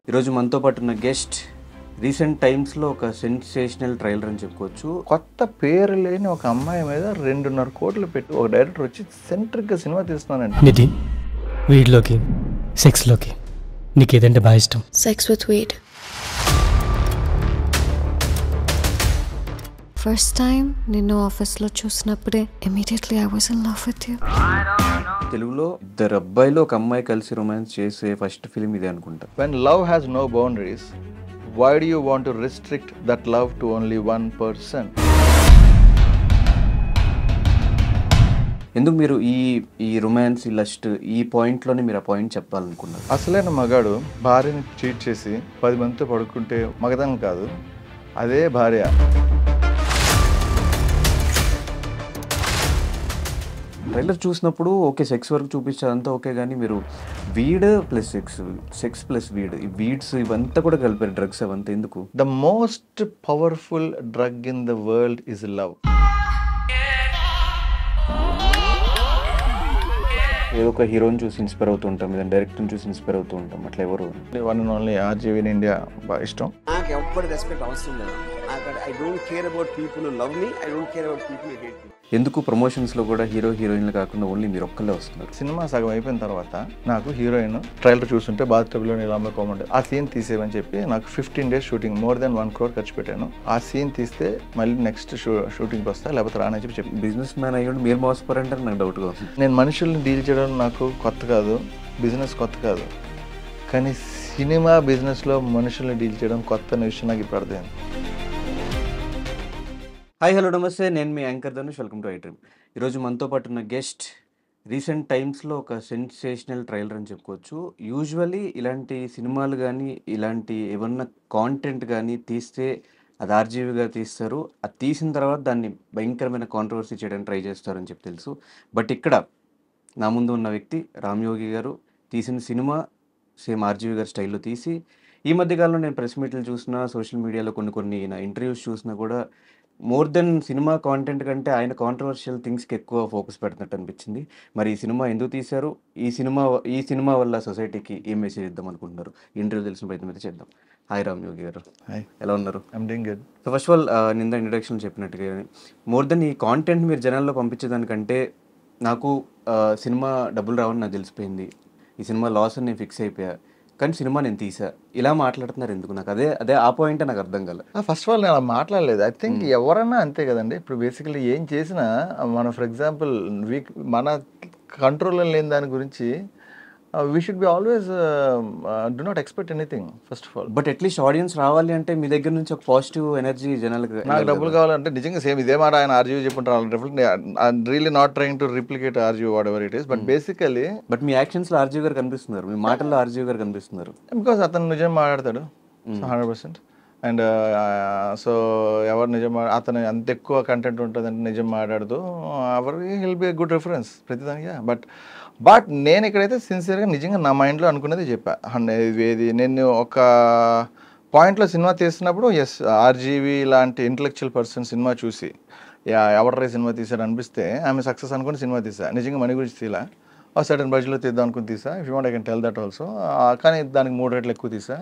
ఈరోజు మనతో పాటు ఉన్న గెస్ట్ రీసెంట్ టైమ్స్లో ఒక సెన్సేషనల్ ట్రైలర్ అని చెప్పుకోవచ్చు. కొత్త పేరు లేని ఒక అమ్మాయి మీద 2.5 కోట్లు పెట్టి ఒక డైరెక్టర్ వచ్చి సెంట్రిక్గా సినిమా తీస్తున్నానండి. నిధి, వీడిలోకి సెక్స్లోకి నీకు ఏదంటే బాగా ఇష్టం? Sex with weed. First time నిన్ను ఆఫీస్లో చూసినప్పుడే immediately I was in love with you. తెలుగులో ఇద్దరు అబ్బాయిలు ఒక అమ్మాయి కలిసి రొమాన్స్ చేసే ఫస్ట్ ఫిలిం ఇదే అనుకుంటా. When love has no boundaries, why do you want to restrict that love to only one person? ఎందుకు మీరు ఈ రొమాన్స్ ఈ లస్ట్ ఈ పాయింట్లోనే మీరు ఆ పాయింట్ చెప్పాలనుకున్నారు? అసలైన మగాడు భార్యని చీట్ చేసి 10 మందితో పడుకుంటే మగదనం కాదు, అదే భార్య. ట్రైలర్ చూసినప్పుడు ఓకే సెక్స్ వరకు చూపించారంతా ఓకే, కానీ మీరు weed plus sex plus weed, ఈ వీడ్స్ ఇవంతా కూడా కలిపారు, డ్రగ్స్ అవంతా ఎందుకు? The most powerful drug in the world is love. ఏదో ఒక హీరోని చూసి ఇన్స్పైర్ అవుతూ ఉంటాం, ఏదైనా డైరెక్టర్ని చూసి ఇన్స్పైర్ అవుతూ ఉంటాం, అట్లా ఎవరు? One and only RGV in India బాగా ఇష్టం. నాకు ఎవ్వరి రెస్పెక్ట్ అవసరం లేదు. I don't care about people who love me, I don't care about people who hate me. ఎందుకు ప్రమోషన్స్లో కూడా హీరో హీరోయిన్లు కాకుండా ఓన్లీ మీరు ఒక్కళ్ళే వస్తున్నారు? సినిమా సగం అయిపోయిన తర్వాత నాకు హీరోయిన్ ట్రైలర్ చూస్తుంటే బాత్టబ్లో ఇలా అమ్ముకోమంటే ఆ సీన్ తీసేవని చెప్పి నాకు 15 days shooting more than 1 crore ఖర్చు పెట్టాను. ఆ సీన్ తీస్తే మళ్ళీ నెక్స్ట్ షూటింగ్కి వస్తా, లేకపోతే రానని చెప్పి బిజినెస్ మ్యాన్ అయ్యండి మీరు మోసపోరంటే నాకు డౌట్గా ఉంది. నేను మనుషుల్ని డీల్ చేయడం నాకు కొత్త కాదు, బిజినెస్ కొత్త కాదు, కానీ సినిమా బిజినెస్లో మనుషుల్ని డీల్ చేయడం కొత్త అనే విషయం నాకు ఇప్పుడు అర్థమైంది. హాయ్ హలో నమస్తే, నేను మీ anchor Dhanush, welcome to iDream. ఈరోజు మనతో పాటు ఉన్న గెస్ట్ రీసెంట్ టైమ్స్లో ఒక సెన్సేషనల్ ట్రైలర్ అని చెప్పుకోవచ్చు. యూజువలీ ఇలాంటి సినిమాలు కానీ ఇలాంటి ఏమన్నా కాంటెంట్ కానీ తీస్తే అది RGV గారు తీస్తారు, అది తీసిన తర్వాత దాన్ని భయంకరమైన కాంట్రవర్సీ చేయడానికి ట్రై చేస్తారని చెప్పి తెలుసు. బట్ ఇక్కడ నా ముందు ఉన్న వ్యక్తి రామ్యోగి గారు తీసిన సినిమా సేమ్ RGV గారి స్టైల్లో తీసి, ఈ మధ్యకాలంలో నేను ప్రెస్ మీట్లు చూసినా, సోషల్ మీడియాలో కొన్ని నా ఇంటర్వ్యూస్ చూసినా కూడా మోర్ దెన్ సినిమా కాంటెంట్ కంటే ఆయన కాంట్రవర్షియల్ థింగ్స్కి ఎక్కువ ఫోకస్ పెడుతున్నట్టు అనిపించింది. మరి ఈ సినిమా ఎందుకు తీశారు, ఈ సినిమా వల్ల సొసైటీకి ఏం మెసేజ్ ఇద్దాం అనుకుంటున్నారు, ఇంటర్వ్యూ తెలిసిన ప్రయత్నం అయితే చేద్దాం. హాయ్ రామ్యోగి గారు, హాయ్, ఎలా ఉన్నారు? I'm doing good. So first of all నింద ఇంట్రడక్షన్ చెప్పినట్టుగా మోర్ దెన్ ఈ కాంటెంట్ మీరు జనాల్లో పంపించేదానికంటే నాకు సినిమా డబ్బులు రావని నాకు తెలిసిపోయింది, ఈ సినిమా లాస్ అని నేను ఫిక్స్ అయిపోయా, కానీ సినిమా నేను తీసా, ఇలా మాట్లాడుతున్నారు ఎందుకు? నాకు అదే ఆ పాయింట్ నాకు అర్థం కాలేదు. ఫస్ట్ ఆఫ్ ఆల్ నేను అలా మాట్లాడలేదు. ఐ థింక్ ఎవరన్నా అంతే కదండి. ఇప్పుడు బేసికలీ ఏం చేసినా మనం ఫర్ ఎగ్జాంపుల్ మన కంట్రోల్లో లేని దాని గురించి we should be always do not expect anything first of all. But at least audience రావాలి అంటే మీ దగ్గర నుంచి ఒక పాజిటివ్ ఎనర్జీ జనాలకు. నాకు డబ్బులు కావాలంటే నిజంగా సేమ్ ఇదే మాట ఆయన RGV చెప్పుంటారు. Really not trying to replicate RGV whatever it is, but basically but మీ యాక్షన్స్లో RGV గారు కనిపిస్తున్నారు, మీ మాటల్లో RGV గారు కనిపిస్తున్నారు. బికాస్ అతను నిజం మాట్లాడతాడు 100%. అండ్ సో ఎవరు నిజం అతను అంత ఎక్కువ కంటెంట్ ఉంటుందంటే నిజం మాట్లాడుతూ ఎవరికి హెల్ బి గుడ్ రిఫరెన్స్ ప్రతిదానికి. బట్ నేను ఇక్కడైతే సిన్సియర్గా నిజంగా నా మైండ్లో అనుకునేది చెప్పా. ఇది నేను ఒక పాయింట్లో సినిమా తీస్తున్నప్పుడు ఎస్ RGV లాంటి ఇంటలెక్చువల్ పర్సన్ సినిమా చూసి ఎవరి సినిమా తీసాడు అనిపిస్తే ఆమె సక్సెస్ అనుకుని సినిమా తీసా. నిజంగా మనీ గురించి తీలా, సర్టన్ బడ్జెట్లో తీద్దాం అనుకుని తీసా. If you want I can tell that also. కానీ దానికి 3 రెట్లు ఎక్కువ తీసా.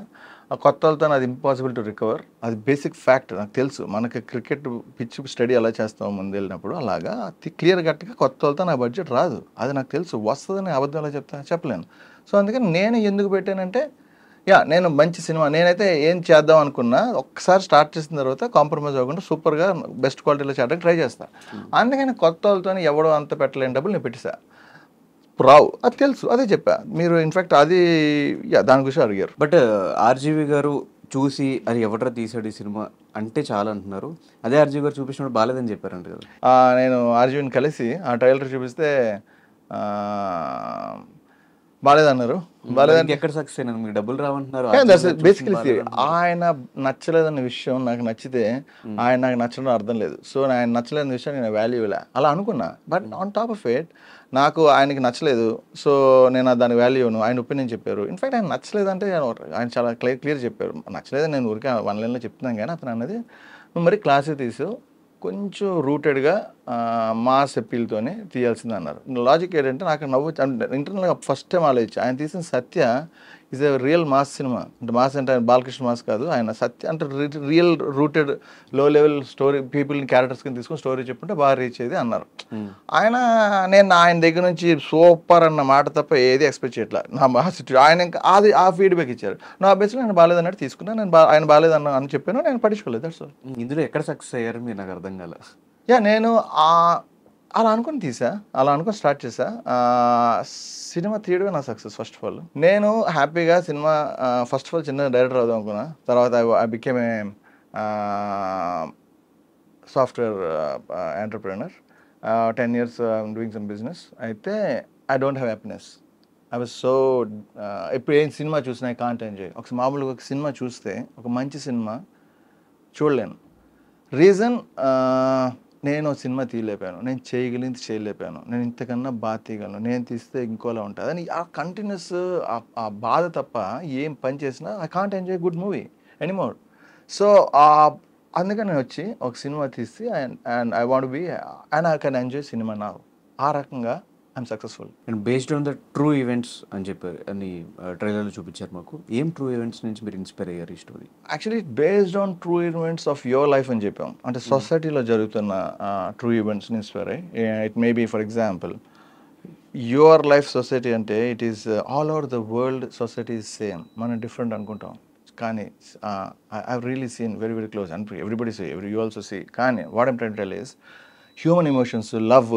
ఆ కొత్త వాళ్ళతో అది ఇంపాసిబుల్ టు రికవర్, అది బేసిక్ ఫ్యాక్ట్ నాకు తెలుసు. మనకి క్రికెట్ పిచ్ స్టడీ ఎలా చేస్తాము ముందు వెళ్ళినప్పుడు, అలాగా క్లియర్ కట్గా కొత్త వాళ్ళతో నా బడ్జెట్ రాదు, అది నాకు తెలుసు. వస్తుందని అబద్ధం ఎలా చెప్పలేను. సో అందుకని నేను ఎందుకు పెట్టానంటే నేను మంచి సినిమా నేనైతే ఏం చేద్దాం అనుకున్నా ఒక్కసారి స్టార్ట్ చేసిన తర్వాత కాంప్రమైజ్ అవ్వకుండా సూపర్గా బెస్ట్ క్వాలిటీలో చేయడానికి ట్రై చేస్తాను. అందుకని కొత్త వాళ్ళతో ఎవడో అంత పెట్టలేని డబ్బులు నేను పెట్టేసా. రావు అది తెలుసు, అదే చెప్పా. మీరు ఇన్ఫ్యాక్ట్ అది దాని గురించి అడిగారు. బట్ RGV గారు చూసి అది ఎవడరా తీసాడు ఈ సినిమా అంటే చాలా అంటున్నారు, అదే RGV గారు చూపించినప్పుడు బాగాలేదని చెప్పారంట కదా. నేను RGVని కలిసి ఆ ట్రైలర్ చూపిస్తే బాగాలేదన్నారు. బాగాలేదంటే ఎక్కడ సక్సెస్ అయినా మీకు డబ్బులు రావంటున్నారు. బేసికలీ ఆయన నచ్చలేదన్న విషయం నాకు నచ్చితే ఆయన నాకు నచ్చడం అర్థం లేదు. సో ఆయన నచ్చలేని విషయం నేను వాల్యూ ఇలా అలా అనుకున్నా. But on top of it నాకు ఆయనకి నచ్చలేదు, సో నేను దాని వాల్యూను ఆయన ఒపీనియన్ చెప్పారు. ఇన్ఫాక్ట్ ఆయన నచ్చలేదంటే ఆయన చాలా క్లియర్ చెప్పారు. నచ్చలేదని నేను ఊరికే 1 లైన్లో చెప్తున్నాను, కానీ అతను అన్నది నువ్వు మరి క్లాసే తీసావు, కొంచెం రూటెడ్గా మాస్ అప్పీల్తోనే తీయాల్సింది అన్నారు. లాజిక్ ఏంటంటే నాకు నవ్వు ఇంటర్నల్గా ఫస్ట్ టైం ఆలోచించి ఆయన తీసిన Satya is a real mass సినిమా. అంటే మాస్ అంటే ఆయన బాలకృష్ణ మాస్ కాదు, ఆయన అంటే real rooted low level story పీపుల్ని క్యారెక్టర్స్ కింద తీసుకొని స్టోరీ చెప్పుంటే బాగా రీచ్ అయ్యేది అన్నారు. నేను ఆయన దగ్గర నుంచి సూపర్ అన్న మాట తప్ప ఏది ఎక్స్పెక్ట్ చేయట్లా. నా సిచ్యువేషన్ ఆయన ఇంకా అది ఆ ఫీడ్బ్యాక్ ఇచ్చారు. నా బేస్లో నేను బాగాలేదు అన్నట్టు తీసుకున్నా. నేను ఆయన బాగాలేదు అని చెప్పాను, నేను పట్టించుకోలేదు. That's all. ఇందులో ఎక్కడ సక్సెస్ అయ్యారు మీరు, నాకు అర్థం కాల. నేను అలా అనుకుని తీసా, అలా అనుకుని స్టార్ట్ చేసా. సినిమా తీయడమే నా సక్సెస్. ఫస్ట్ ఆఫ్ ఆల్ నేను హ్యాపీగా సినిమా ఫస్ట్ ఆఫ్ ఆల్ చిన్న డైరెక్టర్ అవుదాం అనుకున్నా. తర్వాత I became a software entrepreneur. 10 years doing some business. అయితే I don't have happiness. I was so ఇప్పుడు ఏం సినిమా చూసినా ఐ కాంట్ ఎంజాయ్. ఒక మామూలుగా ఒక సినిమా చూస్తే, ఒక మంచి సినిమా చూడలేను. రీజన్, నేను సినిమా తీయలేపాను, నేను చేయగలిగింది చేయలేపాను, నేను ఇంతకన్నా బాగా తీయగలను, నేను తీస్తే ఇంకోలా ఉంటుంది అని ఆ కంటిన్యూస్ ఆ బాధ తప్ప ఏం పని చేసినా I can't enjoy good movie anymore. So అందుకని నేను వచ్చి ఒక సినిమా తీసి and I want be and I can enjoy cinema నా. ఆ రకంగా I'm successful. And based on the true events అని చెప్పారు అని ట్రైలర్లో చూపించారు మాకు. ఏం ట్రూ ఈవెంట్స్ నుంచి మీరు ఇన్స్పైర్ అయ్యారు ఈ story? Actually based on true events of your life అని చెప్పాం. అంటే సొసైటీలో జరుగుతున్న ట్రూ ఈవెంట్స్ని ఇన్స్పైర్ అయ్యి. It may be for example your life society అంటే it is all over the world society is same. మనం డిఫరెంట్ అనుకుంటాం, కానీ I really seen very very close and everybody see, you also see. కానీ what I'm trying to tell is human emotions, love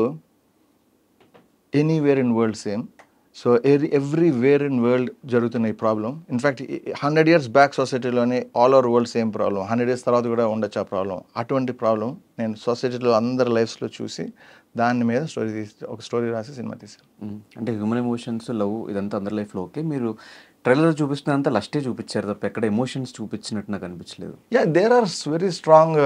anywhere in world same. So everywhere in world జరుగుతున్న ఈ problem. In fact 100 years back సొసైటీలోనే all over world same problem. 100 years తర్వాత కూడా ఉండొచ్చు ఆ problem. అటువంటి problem నేను సొసైటీలో అందరి లైఫ్స్లో చూసి దాని మీద ఒక స్టోరీ రాసి సినిమా తీశాను. అంటే హ్యూమన్ ఎమోషన్స్, లవ్ ఇదంతా అందరి లైఫ్లో ఓకే. మీరు ట్రైలర్ చూపిస్తున్నంత లస్టే చూపించారు తప్ప ఎక్కడ ఎమోషన్స్ చూపించినట్టు నాకు అనిపించలేదు. There are very strong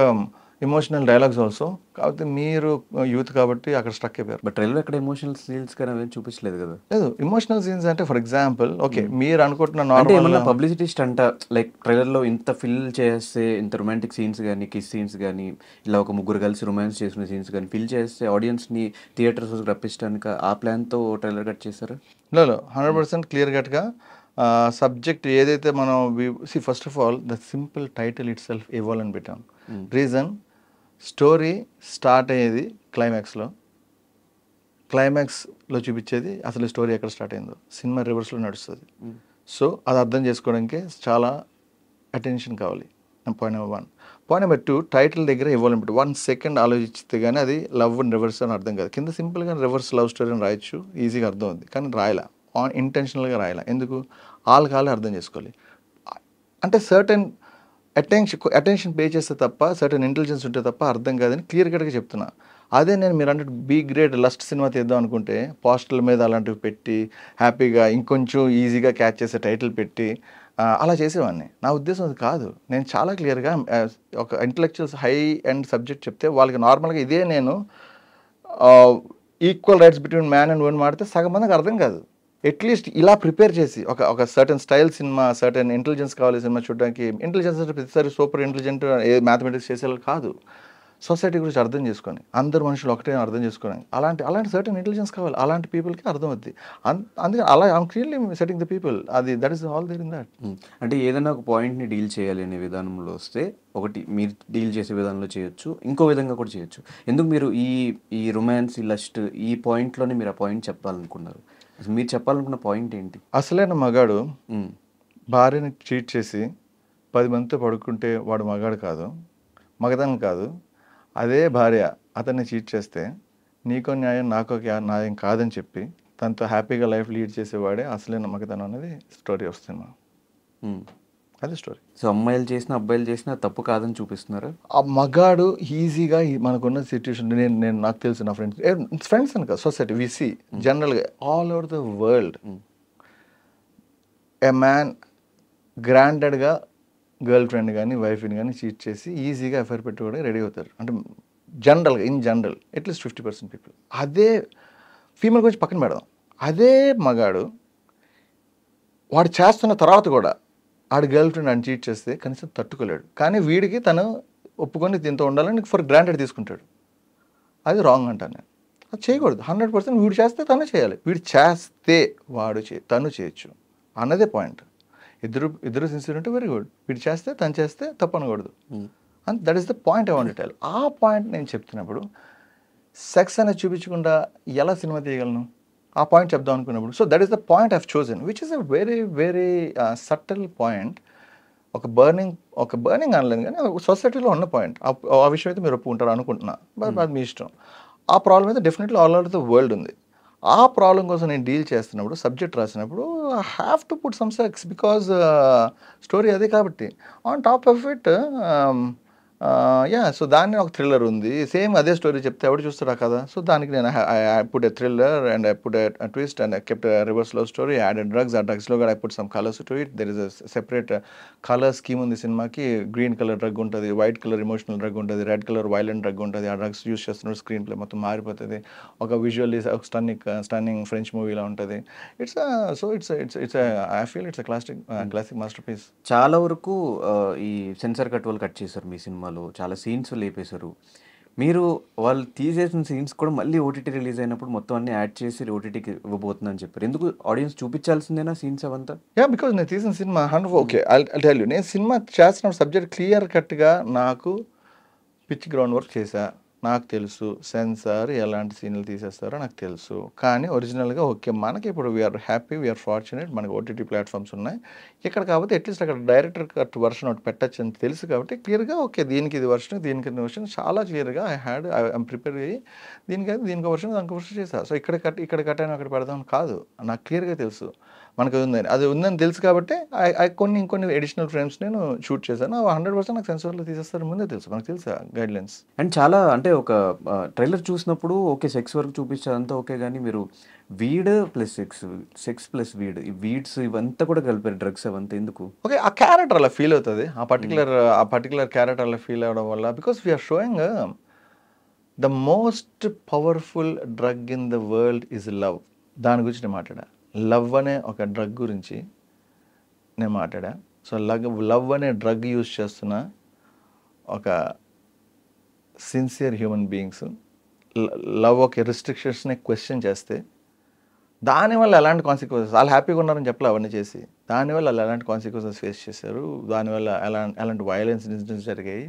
emotional dialogues also. కాకపోతే మీరు యూత్ కాబట్టి అక్కడ స్ట్రక్ అయిపోయారు. బట్ ట్రైలర్ ఎక్కడ ఎమోషనల్ సీన్స్ కానీ అవేం చూపించలేదు కదా. లేదు, ఎమోషనల్ సీన్స్ అంటే ఫర్ ఎగ్జాంపుల్ ఓకే మీరు అనుకుంటున్న అంటే ఏమన్నా నార్మల్ పబ్లిసిటీ స్టంట్ లైక్ ట్రైలర్లో ఇంత ఫిల్ చేస్తే, ఇంత రొమాంటిక్ సీన్స్ కానీ, కిస్ సీన్స్ కానీ, ఇలా ఒక ముగ్గురు కలిసి రొమాన్స్ చేసిన సీన్స్ కానీ ఫిల్ చేస్తే ఆడియన్స్ని థియేటర్స్ రప్పించడానికి ఆ ప్లాన్తో ట్రైలర్ కట్ చేశారు? లేదు, 100% క్లియర్ కట్గా సబ్జెక్ట్ ఏదైతే మనం first of all the simple title it self evolve అని పెట్టాం. రీజన్, స్టోరీ స్టార్ట్ అయ్యేది క్లైమాక్స్లో. క్లైమాక్స్లో చూపించేది అసలు స్టోరీ ఎక్కడ స్టార్ట్ అయిందో. సినిమా రివర్స్లో నడుస్తుంది. సో అది అర్థం చేసుకోవడానికి చాలా అటెన్షన్ కావాలి. Point number 1. Point number 2, title దగ్గర ఇవ్వాలని పెట్టి 1 second ఆలోచిస్తే కానీ అది లవ్ అండ్ రివర్స్ అని అర్థం కాదు. కింద సింపుల్గా రివర్స్ లవ్ స్టోరీ అని రాయొచ్చు, ఈజీగా అర్థం అవుతుంది. కానీ రాయాల, ఇంటెన్షనల్గా రాయాల. ఎందుకు? వాళ్ళకి అర్థం చేసుకోవాలి. అంటే సర్టెన్ అటెన్షన్ పే చేస్తే తప్ప, సర్టెన్ ఇంటెలిజెన్స్ ఉంటే తప్ప అర్థం కాదని క్లియర్ కట్గా చెప్తున్నా. అదే నేను మీరు అంటే బీ గ్రేడ్ లస్ట్ సినిమా తీద్దాం అనుకుంటే పోస్టర్ల మీద అలాంటివి పెట్టి హ్యాపీగా ఇంకొంచెం ఈజీగా క్యాచ్ చేసే టైటిల్ పెట్టి అలా చేసేవాడిని. నా ఉద్దేశం అది కాదు. నేను చాలా క్లియర్గా ఒక ఇంటలెక్చువల్స్ హై అండ్ సబ్జెక్ట్ చెప్తే వాళ్ళకి నార్మల్గా ఇదే నేను equal rights between man and woman మాడితే సగం మందికి అర్థం కాదు. అట్లీస్ట్ ఇలా ప్రిపేర్ చేసి ఒక సర్టన్ స్టైల్ సినిమా, సర్టన్ ఇంటెలిజెన్స్ కావాలి సినిమా చూడడానికి. ఇంటెలిజెన్స్ అంటే ప్రతిసారి సూపర్ ఇంటెలిజెంట్ మ్యాథమెటిక్స్ చేసేవాళ్ళు కాదు. సొసైటీ గురించి అర్థం చేసుకొని, అందరు మనుషులు ఒకటే అర్థం చేసుకొని, అలాంటి సర్టన్ ఇంటెలిజెన్స్ కావాలి. అలాంటి పీపుల్కి అర్థం అవుద్ది. అందుకని అలా I'm clearly setting the people. That is all there in that. అంటే ఏదైనా ఒక పాయింట్ని డీల్ చేయాలి అనే విధానంలో వస్తే, ఒకటి మీరు డీల్ చేసే విధానంలో చేయొచ్చు, ఇంకో విధంగా కూడా చేయొచ్చు. ఎందుకు మీరు ఈ రొమాన్స్, ఈ లస్ట్, ఈ పాయింట్లోనే మీరు ఆ పాయింట్ చెప్పాలనుకున్నారు? అసలు మీరు చెప్పాలనుకున్న పాయింట్ ఏంటి? అసలైన మగాడు భార్యని చీట్ చేసి 10 మందితో పడుకుంటే వాడు మగాడు కాదు, మగతనం కాదు. అదే భార్య అతన్ని చీట్ చేస్తే నీకో న్యాయం నాకో న్యాయం కాదని చెప్పి తనతో హ్యాపీగా లైఫ్ లీడ్ చేసేవాడే అసలైన మగతనం అనేది స్టోరీ వస్తుంది. అది స్టోరీ. సో అమ్మాయిలు చేసిన, అబ్బాయిలు చేసిన తప్పు కాదని చూపిస్తున్నారు. ఆ మగాడు ఈజీగా మనకున్న సిచ్యువేషన్ నేను నాకు తెలుసు, నా ఫ్రెండ్స్ అని కదా, సొసైటీ విసి జనరల్గా all over the world a man గ్రాంటెడ్గా గర్ల్ ఫ్రెండ్ కానీ వైఫ్ని కానీ చీట్ చేసి ఈజీగా ఎఫ్ఐఆర్ పెట్టి కూడా రెడీ అవుతారు. అంటే జనరల్గా ఇన్ జనరల్ అట్లీస్ట్ 50% పీపుల్. అదే ఫీమేల్ గురించి పక్కన పెడదాం. అదే మగాడు వాడు చేస్తున్న తర్వాత కూడా ఆడి గర్ల్ ఫ్రెండ్ అని చీట్ చేస్తే కనీసం తట్టుకోలేడు. కానీ వీడికి తను ఒప్పుకొని దీంతో ఉండాలని ఫర్ గ్రాంటెడ్ తీసుకుంటాడు. అది రాంగ్ అంటాను నేను. అది చేయకూడదు. 100% వీడు చేస్తే తను చేయాలి. వీడు చేస్తే తను చేయొచ్చు అన్నదే పాయింట్. ఇద్దరు సిన్సియర్ ఉంటే వెరీ గుడ్, వీడు చేస్తే తను చేస్తే తప్పు అనకూడదు. And that is the point I want to tell. ఆ పాయింట్ నేను చెప్తున్నప్పుడు సెక్స్ అనేది చూపించకుండా ఎలా సినిమా తీయగలను, ఆ పాయింట్ చెప్దాం అనుకున్నప్పుడు, so that is the point I have chosen, which is a very very subtle point. ఒక బర్నింగ్ అనలేదు కానీ సొసైటీలో ఉన్న పాయింట్. ఆ విషయం అయితే మీరు ఒప్పుకుంటారు అనుకుంటున్నా, బట్ అది మీ ఇష్టం. ఆ ప్రాబ్లం అయితే definitely all over the world ఉంది. ఆ ప్రాబ్లం కోసం నేను డీల్ చేస్తున్నప్పుడు, సబ్జెక్ట్ రాసినప్పుడు I have to put some sex, because story అదే కాబట్టి. On top of it so దాన్ని ఒక థ్రిల్లర్ ఉంది, సేమ్ అదే స్టోరీ చెప్తే ఎవడు చూస్తారా కదా. సో దానికి నేను I put a thriller and I put a twist and I kept a reverse love story, added drugs. ఆ డ్రగ్స్లో కూడా I put some colours to it. There is a separate colour scheme ఉంది సినిమాకి. Green colour drug ఉంటుంది, white colour emotional drug ఉంటుంది, red colour violent drug ఉంటుంది. ఆ drugs use చేస్తున్నప్పుడు screen play మొత్తం మారిపోతుంది. ఒక విజువల్లీ ఒక స్టన్నింగ్ ఫ్రెంచ్ మూవీలా ఉంటుంది. I feel it's classic masterpiece. చాలా వరకు ఈ సెన్సార్ కట్ వాళ్ళు కట్ చేశారు మీ సినిమాలో, చాలా సీన్స్ లేపేశారు. మీరు వాళ్ళు తీసేసిన సీన్స్ కూడా మళ్ళీ ఓటీటీ రిలీజ్ అయినప్పుడు మొత్తం అన్ని యాడ్ చేసి ఓటీటీకి ఇవ్వబోతుందని చెప్పారు. ఎందుకు ఆడియన్స్ చూపించాల్సిందేనా సీన్స్ అవంతా? బికాజ్ నేను తీసిన cinema okay I tell you, నేను సినిమా చేస్తున్న సబ్జెక్ట్ క్లియర్ కట్గా నాకు పిచ్ గ్రౌండ్ వర్క్ చేశా. నాకు తెలుసు సెన్సార్ ఎలాంటి సీన్లు తీసేస్తారో నాకు తెలుసు. కానీ ఒరిజినల్గా ఓకే మనకి ఇప్పుడు వీఆర్ హ్యాపీ, వీఆర్ ఫార్చునేట్, మనకి ఓటీటీ ప్లాట్ఫామ్స్ ఉన్నాయి. ఇక్కడ కాబట్టి అట్లీస్ట్ అక్కడ డైరెక్టర్ కట్ వర్షన్ ఒకటి పెట్టచ్చు అని తెలుసు కాబట్టి క్లియర్గా ఓకే దీనికి ఇది వర్షన్, దీనికి ఇది వర్షన్ చాలా క్లియర్గా ఐఎమ్ ప్రిపేర్ అయ్యి దీనికి వర్షన్ దానికి వర్షన్ చేశాను. సో ఇక్కడ కట్ అయినా అక్కడ పెడదాం కాదు, నాకు క్లియర్గా తెలుసు మనకు అది ఉందని తెలుసు కాబట్టి ఇంకొన్ని ఎడిషనల్ ఫ్రేమ్స్ నేను షూట్ చేశాను. 100% నాకు సెన్సార్లో తీసేస్తారు ముందే తెలుసు, మనకు తెలుసా గైడ్ లైన్స్. అండ్ చాలా అంటే ఒక ట్రైలర్ చూసినప్పుడు ఓకే సెక్స్ వరకు చూపించాలంతా ఓకే, కానీ మీరు వీడ్ ప్లస్ సెక్స్ ప్లస్ ఈ వీడ్స్ ఇవంతా కూడా కలిపారు, డ్రగ్స్ అవంతా ఎందుకు? ఓకే ఆ క్యారెక్టర్ అలా ఫీల్ అవుతుంది, ఆ పర్టికులర్ క్యారెక్టర్ అలా ఫీల్ అవ్వడం వల్ల, because we are showing the most powerful drug in the world is love. దాని గురించి నేను మాట్లాడా. లవ్ అనే ఒక డ్రగ్ గురించి నేను మాట్లాడా. సో లవ్ అనే డ్రగ్ యూజ్ చేస్తున్న ఒక సిన్సియర్ హ్యూమన్ బీయింగ్స్ లవ్ ఒక రిస్ట్రిక్షన్స్ని క్వశ్చన్ చేస్తే దానివల్ల ఎలాంటి కాన్సిక్వెన్సెస్, వాళ్ళు హ్యాపీగా ఉన్నారని చెప్పలే అవన్నీ చేసి, దానివల్ల వాళ్ళు ఎలాంటి కాన్సిక్వెన్సెస్ ఫేస్ చేశారు, దానివల్ల ఎలాంటి వైలెన్స్ ఇన్సిడెంట్స్ జరిగాయి,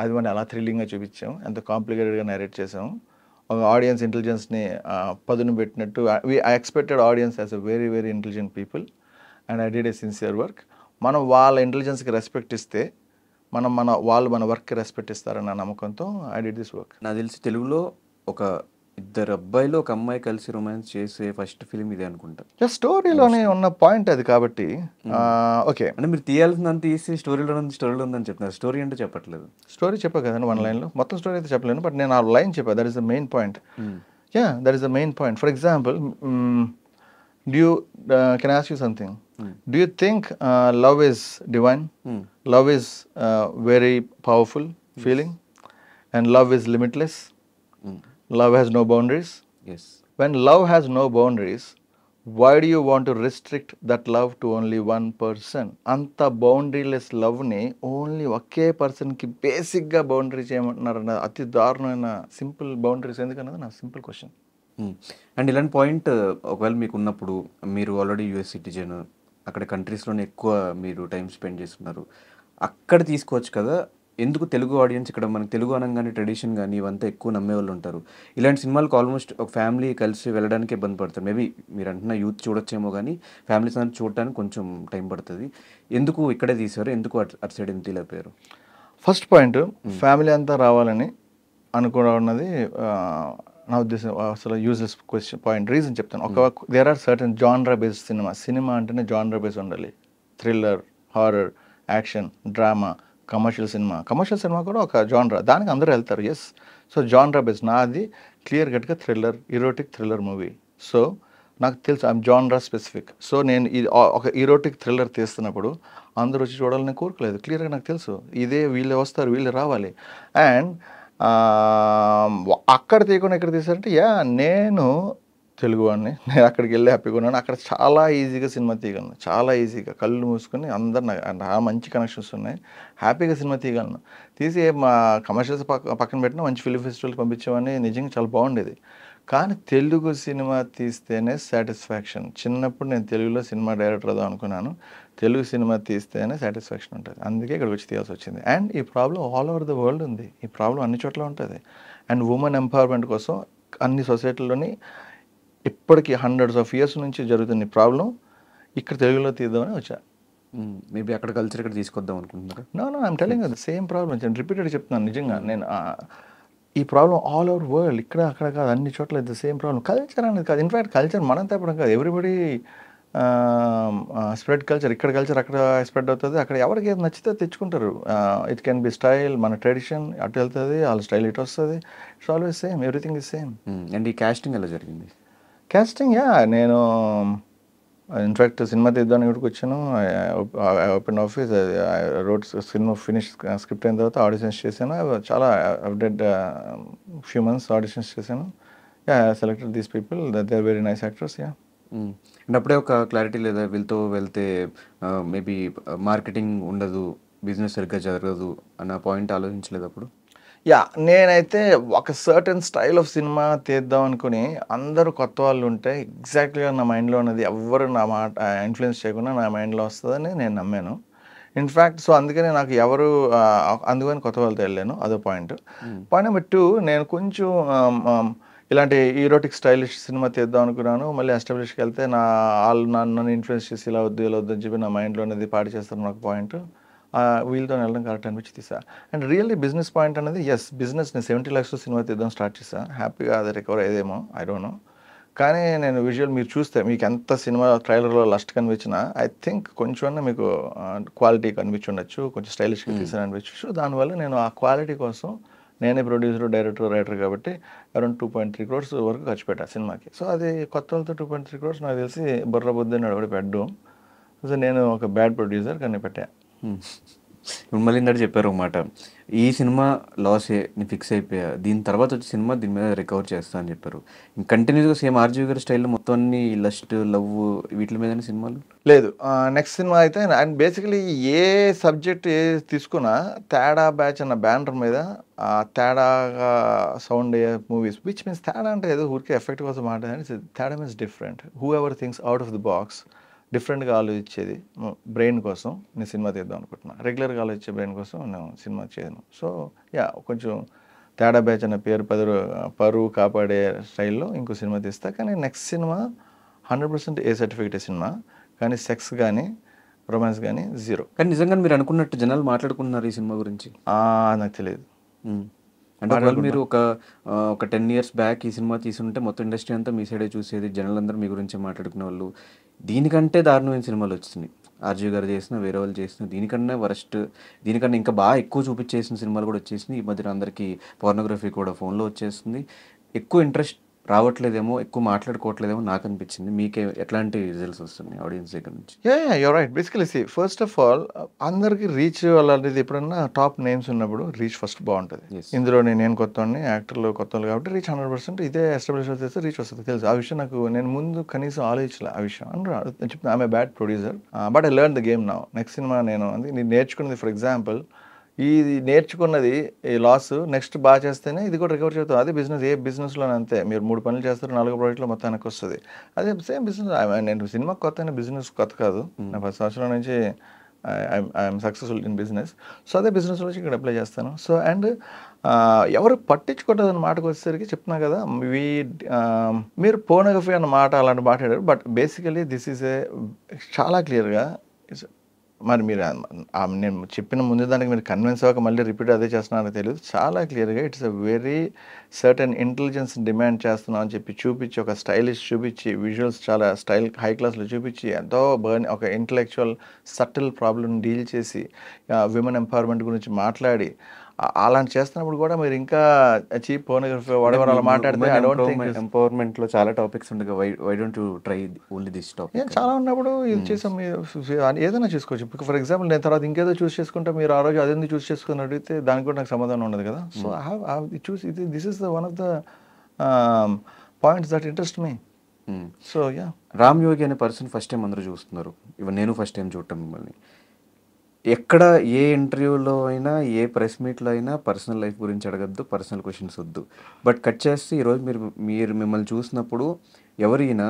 అది మనం ఎలా థ్రిల్లింగ్గా చూపించాం, ఎంత కాంప్లికేటెడ్గా నరేట్ చేసాం. ఒక ఆడియన్స్ ఇంటెలిజెన్స్ని పదును పెట్టినట్టు I expected audience as a very very intelligent people and I did a sincere work. మనం వాళ్ళ ఇంటెలిజెన్స్కి రెస్పెక్ట్ ఇస్తే వాళ్ళు మన వర్క్కి రెస్పెక్ట్ ఇస్తారన్న నమ్మకంతో ఐ డిడ్ దిస్ వర్క్. నాకు తెలిసి తెలుగులో ఒక ఇద్దరు అబ్బాయిలు ఒక అమ్మాయి కలిసి రొమాన్స్ చేసే ఫస్ట్ ఫిలిం ఇదే అనుకుంటా. స్టోరీలోనే ఉన్న పాయింట్ అది కాబట్టి ఓకే అంటే మీరు తీయాల్సిందంత తీసి స్టోరీలో ఉందని చెప్తున్నారు, స్టోరీ అంటే చెప్పట్లేదు. స్టోరీ చెప్పా కదండి 1 లైన్లో, మొత్తం స్టోరీ అయితే చెప్పలేను, బట్ నేను ఆ లైన్ చెప్పా. That is the main point. That is the main point. For example, can I ask you something? Do you think love is divine? Love is very powerful feeling, and love is limitless. Love has no boundaries. Yes. When love has no boundaries, why do you want to restrict that love to only one person? Anta boundaryless love ni only ఒకే పర్సన్కి బేసిక్గా boundary చేయమంటున్నారన్న అతి దారుణమైన simple boundaries ఎందుకన్నది నా simple question. And ఇలాంటి point ఒకవేళ మీకు ఉన్నప్పుడు, మీరు ఆల్రెడీ యూఎస్ సిటిజన్, అక్కడ కంట్రీస్లోనే ఎక్కువ మీరు టైం స్పెండ్ చేస్తున్నారు, అక్కడ తీసుకోవచ్చు కదా, ఎందుకు తెలుగు ఆడియన్స్ ఇక్కడ మనకి తెలుగు అనగానే ట్రెడిషన్ కానీ ఇవంతా ఎక్కువ నమ్మే వాళ్ళు ఉంటారు. ఇలాంటి సినిమాలకు ఆల్మోస్ట్ ఒక ఫ్యామిలీ కలిసి వెళ్ళడానికి ఇబ్బంది పడతారు. మేబీ మీరు అంటున్న యూత్ చూడొచ్చేమో కానీ ఫ్యామిలీస్ అనేది చూడటానికి కొంచెం టైం పడుతుంది. ఎందుకు ఇక్కడే తీశారు, ఎందుకు అటు సైడ్ ఎందుకు వెళ్ళిపోయారు? ఫస్ట్ పాయింట్, ఫ్యామిలీ అంతా రావాలని అనుకోవడం అన్నది నా ఉద్దేశం అసలు యూజ్లెస్ పాయింట్. రీజన్ చెప్తాను. There are certain genre based cinema అంటేనే జాన్రా బేస్ ఉండాలి. Thriller, horror, action, drama, commercial cinema కూడా ఒక జాన్రా, దానికి అందరూ వెళ్తారు. Yes, so genre base. నాది క్లియర్ కట్గా ఈరోటిక్ థ్రిల్లర్ మూవీ. సో నాకు తెలుసు ఐఎమ్ జాన్రా స్పెసిఫిక్. సో నేను ఒక ఈరోటిక్ థ్రిల్లర్ తీస్తున్నప్పుడు అందరూ వచ్చి చూడాలని కోరుకోలేదు. క్లియర్గా నాకు తెలుసు ఇదే వీళ్ళే వస్తారు, వీళ్ళే రావాలి. అండ్ అక్కడ తీయకుండా ఇక్కడ తీసారంటే నేను తెలుగు వాడిని, నేను అక్కడికి వెళ్ళి హ్యాపీగా ఉన్నాను. అక్కడ చాలా ఈజీగా సినిమా తీయగలను, చాలా ఈజీగా కళ్ళు మూసుకొని అందరు మంచి కనెక్షన్స్ ఉన్నాయి, హ్యాపీగా సినిమా తీయగలను. తీసి మా కమర్షియల్స్ పక్కన పెట్టినా మంచి ఫిల్మ్ ఫెస్టివల్కి పంపించామని నిజంగా చాలా బాగుండేది. కానీ తెలుగు సినిమా తీస్తేనే సాటిస్ఫాక్షన్. చిన్నప్పుడు నేను తెలుగులో సినిమా డైరెక్టర్ అవుదాం అనుకున్నాను. తెలుగు సినిమా తీస్తేనే సాటిస్ఫాక్షన్ ఉంటుంది. అందుకే ఇక్కడికి వచ్చి తీయాల్సి వచ్చింది. అండ్ ఈ problem all over the world ఉంది. ఈ ప్రాబ్లం అన్ని చోట్ల ఉంటుంది. అండ్ ఉమెన్ ఎంపవర్మెంట్ కోసం అన్ని సొసైటీలోని ఇప్పటికీ హండ్రెడ్స్ ఆఫ్ ఇయర్స్ నుంచి జరుగుతున్న ఈ ప్రాబ్లం ఇక్కడ తెలుగులో తీద్దామని వచ్చా. మేబీ అక్కడ కల్చర్ ఇక్కడ తీసుకొద్దాం అనుకుంటున్నారు. నో ఐమ్ టెలింగ్ అది సేమ్ ప్రాబ్లం. నేను రిపీటెడ్ చెప్తున్నాను నిజంగా. నేను ఈ ప్రాబ్లం ఆల్ ఓవర్ వరల్డ్, ఇక్కడ అక్కడ కాదు, అన్ని చోట్ల ఇది సేమ్ ప్రాబ్లం. కల్చర్ అనేది కాదు, ఇన్ఫ్యాక్ట్ కల్చర్ మనం తప్పడం కాదు. Everybody spread culture. ఇక్కడ కల్చర్ అక్కడ స్ప్రెడ్ అవుతుంది. అక్కడ ఎవరికి ఏది నచ్చితే తెచ్చుకుంటారు. ఇట్ కెన్ బి స్టైల్, మన ట్రెడిషన్ అటు వెళ్తుంది, వాళ్ళ స్టైల్ ఇటు వస్తుంది. It's always same, everything is same. And ఈ కాస్టింగ్ ఎలా జరిగింది? కాస్టింగ్ నేను ఇన్ఫ్యాక్ట్ సినిమా తీద్దామని ఇక్కడికి వచ్చాను. I open office, road cinema finish script అయిన తర్వాత ఆడిషన్స్ చేశాను. చాలా అప్డేట్ ఫ్యూ మంత్స్ ఆడిషన్స్ చేశాను. Selected these people, they are very nice actors. And అప్పుడే ఒక క్లారిటీ లేదా వీళ్ళతో వెళ్తే మేబీ మార్కెటింగ్ ఉండదు, బిజినెస్ సరిగ్గా జరగదు అన్న పాయింట్ ఆలోచించలేదు అప్పుడు? నేనైతే ఒక సర్టన్ స్టైల్ ఆఫ్ సినిమా తీద్దాం అనుకుని అందరూ కొత్త వాళ్ళు ఉంటే ఎగ్జాక్ట్లీగా నా మైండ్లో ఉన్నది ఎవ్వరు నా మాట ఇన్ఫ్లుయెన్స్ చేయకుండా నా మైండ్లో వస్తుందని నేను నమ్మాను. ఇన్ఫ్యాక్ట్ సో అందుకనే నాకు ఎవరు అందుకని కొత్త వాళ్ళతో వెళ్ళాను. అదో పాయింట్. పాయింట్ నెంబర్ 2, నేను కొంచెం ఇలాంటి ఈరోటిక్ స్టైలిష్ సినిమా తీద్దాం అనుకున్నాను. మళ్ళీ ఎస్టాబ్లిష్కి వెళ్తే వాళ్ళు నన్ను ఇన్ఫ్లుయెన్స్ చేసి ఇలా వద్దు ఇలా వద్దు అని చెప్పి నా మైండ్లో అనేది పాడు చేస్తాను. నాకు పాయింట్ వీళ్ళతో వెళ్ళడం కరెక్ట్ అనిపించి తీసా. అండ్ రియల్లీ బిజినెస్ పాయింట్ అనేది బిజినెస్ నేను 70 lakhs సినిమా తీద్దాం స్టార్ట్ చేసా. హ్యాపీగా అది రికవర్ అయ్యేదేమో, ఐ డోంట్ నో. కానీ నేను విజువల్ మీరు చూస్తే మీకు ఎంత సినిమా ట్రైలర్లో లస్ట్ కనిపించినా ఐ థింక్ కొంచెం మీకు క్వాలిటీ కనిపించి ఉండొచ్చు, కొంచెం స్టైలిష్గా తీసాను అనిపించచ్చు. దానివల్ల నేను ఆ క్వాలిటీ కోసం నేనే ప్రొడ్యూసర్, డైరెక్టర్, రైటర్ కాబట్టి అరౌండ్ 2.3 crores వరకు ఖర్చు పెట్టా సినిమాకి. సో అది కొత్త వాళ్ళతో 2.3 crores నాకు తెలిసి బుర్ర బుద్ధిని అడగడి పెట్టు. సో నేను ఒక బ్యాడ్ ప్రొడ్యూసర్ కానీ పెట్టా. మళ్ళీ ఇందాక చెప్పారు అన్నమాట, ఈ సినిమా లాసే నేను ఫిక్స్ అయిపోయా, దీని తర్వాత వచ్చే సినిమా దీని మీద రికవర్ చేస్తా అని చెప్పారు. కంటిన్యూస్గా సేమ్ ఆర్జీవి గారి స్టైల్లో మొత్తం అన్ని లస్ట్, లవ్ వీటి మీద సినిమాలు లేదు. నెక్స్ట్ సినిమా అయితే అండ్ బేసికలీ ఏ సబ్జెక్ట్ ఏ తీసుకున్నా తేడా బ్యాచ్ అన్న బ్యానర్ మీద తేడాగా సౌండ్ అయ్యే మూవీస్, విచ్ మీన్స్ తేడా అంటే ఏదో ఊరికే ఎఫెక్ట్ కోసం మాట. తేడా means different. Who ever things out of the box, డిఫరెంట్గా ఆలోచించేది బ్రెయిన్ కోసం నేను సినిమా తీద్దాం అనుకుంటున్నాను. రెగ్యులర్గా ఆలోచించే బ్రెయిన్ కోసం నేను సినిమా చేయను. సో కొంచెం తేడా బ్యాచ్ అన్న పేరు పరువు కాపాడే స్టైల్లో ఇంకో సినిమా తీస్తా. కానీ నెక్స్ట్ సినిమా 100% ఏ సర్టిఫికేట్ సినిమా, కానీ సెక్స్ కానీ రొమాన్స్ కానీ 0. కానీ నిజంగా మీరు అనుకున్నట్టు జనాలు మాట్లాడుకుంటున్నారు ఈ సినిమా గురించి? నాకు తెలియదు. అంటే ఒకవేళ మీరు ఒక 10 years బ్యాక్ ఈ సినిమా తీసుంటే మొత్తం ఇండస్ట్రీ అంతా మీ సైడే చూసేది, జనాలందరూ మీ గురించి మాట్లాడుకునే వాళ్ళు. దీనికంటే దారుణమైన సినిమాలు వచ్చినాయి. ఆర్జీవి గారు చేసిన, వేరే వాళ్ళు చేసిన, దీనికన్నా వరస్ట్, దీనికన్నా ఇంకా బాగా ఎక్కువ చూపించేసిన సినిమాలు కూడా వచ్చేసినాయి. ఈ మధ్యన అందరికీ పోర్నోగ్రఫీ కూడా ఫోన్లో వచ్చేస్తుంది. ఎక్కువ ఇంట్రెస్ట్ రావట్లేదేమో, ఎక్కువ మాట్లాడుకోవట్లేదేమో నాకు అనిపించింది. మీకే ఎట్లాంటి రిజల్ట్స్ వస్తున్నాయి ఆడియన్స్ దగ్గర నుంచి? You're right. Basically first of all అందరికి రీచ్ అలాంటిది ఎప్పుడన్నా టాప్ నేమ్స్ ఉన్నప్పుడు రీచ్ ఫస్ట్ బాగుంటుంది. ఇందులో నేను కొత్తవాడిని, యాక్టర్లు కొత్త వాళ్ళు కాబట్టి రీచ్ 100% ఇదే ఎస్టాబ్లిష్ చేస్తే రీచ్ వస్తుంది. తెలుసు ఆ విషయం. నాకు నేను ముందు కనీసం ఆలోచించలే ఆ విషయం. అంటే చెప్తాను, I'm a bad producer but I learn the game now. Next cinema నేను నేర్చుకున్నది, ఫర్ ఎగ్జాంపుల్ ఇది నేర్చుకున్నది ఈ లాస్ నెక్స్ట్ బాగా చేస్తేనే ఇది కూడా రికవర్ చేస్తాం. అదే బిజినెస్, ఏ బిజినెస్లో అంతే. మీరు 3 పనులు చేస్తారు, 4 ప్రాజెక్టులో మొత్తం వెనక్కి వస్తుంది. అదే సేమ్ బిజినెస్. నేను సినిమా కొత్త అయినా బిజినెస్ కొత్త కాదు. నా 10 సంవత్సరాల నుంచి I'm successful in business. So అదే బిజినెస్లో వచ్చి ఇక్కడ అప్లై చేస్తాను. సో అండ్ ఎవరు పట్టించుకుంటుందని మాటకు వచ్చేసరికి చెప్తున్నా కదా, మీరు పోర్నోగ్రఫీ అన్న మాట అలాంటి మాట్లాడారు. బట్ బేసికలీ దిస్ ఈజ్ చాలా క్లియర్గా మరి మీరు నేను చెప్పిన ముందు దానికి మీరు కన్విన్స్ అవ్వక మళ్ళీ రిపీట్ అదే చేస్తున్నారో తెలియదు. చాలా క్లియర్గా it's a very certain intelligence demand చేస్తున్నాం అని చెప్పి చూపించి, ఒక స్టైలిష్ చూపించి, విజువల్స్ చాలా స్టైల్ హై క్లాస్లో చూపించి, ఎంతో ఒక ఇంటలెక్చువల్ సటిల్ ప్రాబ్లమ్ డీల్ చేసి, విమెన్ ఎంపవర్మెంట్ గురించి మాట్లాడి అలాంటి చేస్తున్నప్పుడు కూడా మీరు ఇంకా చీప్ పోర్నోగ్రఫీ వాడేవారు అలా మాట్లాడితే ఐ డోంట్ థింక్ ఎంపవర్మెంట్ లో చాలా టాపిక్స్ ఉండగా why don't you try only this topic? చాలా ఉన్నప్పుడు ఇది చేసాం. ఏదైనా చూసుకోవచ్చు. ఫర్ ఎగ్జాంపుల్ నేను తర్వాత ఇంకేదో చూస్ చేసుకుంటే మీరు ఆ రోజు అదేంది చూస్ చేసుకుని అడిగితే దానికి కూడా నాకు సమాధానం ఉండదు కదా. So I have choose this is the one of the points that interest me. So Ram Yogi అనే పర్సన్ ఫస్ట్ టైం అందరూ చూస్తున్నారు. ఇవన్నీ నేను ఫస్ట్ టైం చూడటం మిమ్మల్ని. ఎక్కడ ఏ ఇంటర్వ్యూలో అయినా, ఏ ప్రెస్ మీట్‌లో అయినా పర్సనల్ లైఫ్ గురించి అడగొద్దు. పర్సనల్ క్వెషన్స్ వద్దు. బట్ కట్ చేస్తే ఈరోజు మీరు మిమ్మల్ని చూసినప్పుడు ఎవరీయన?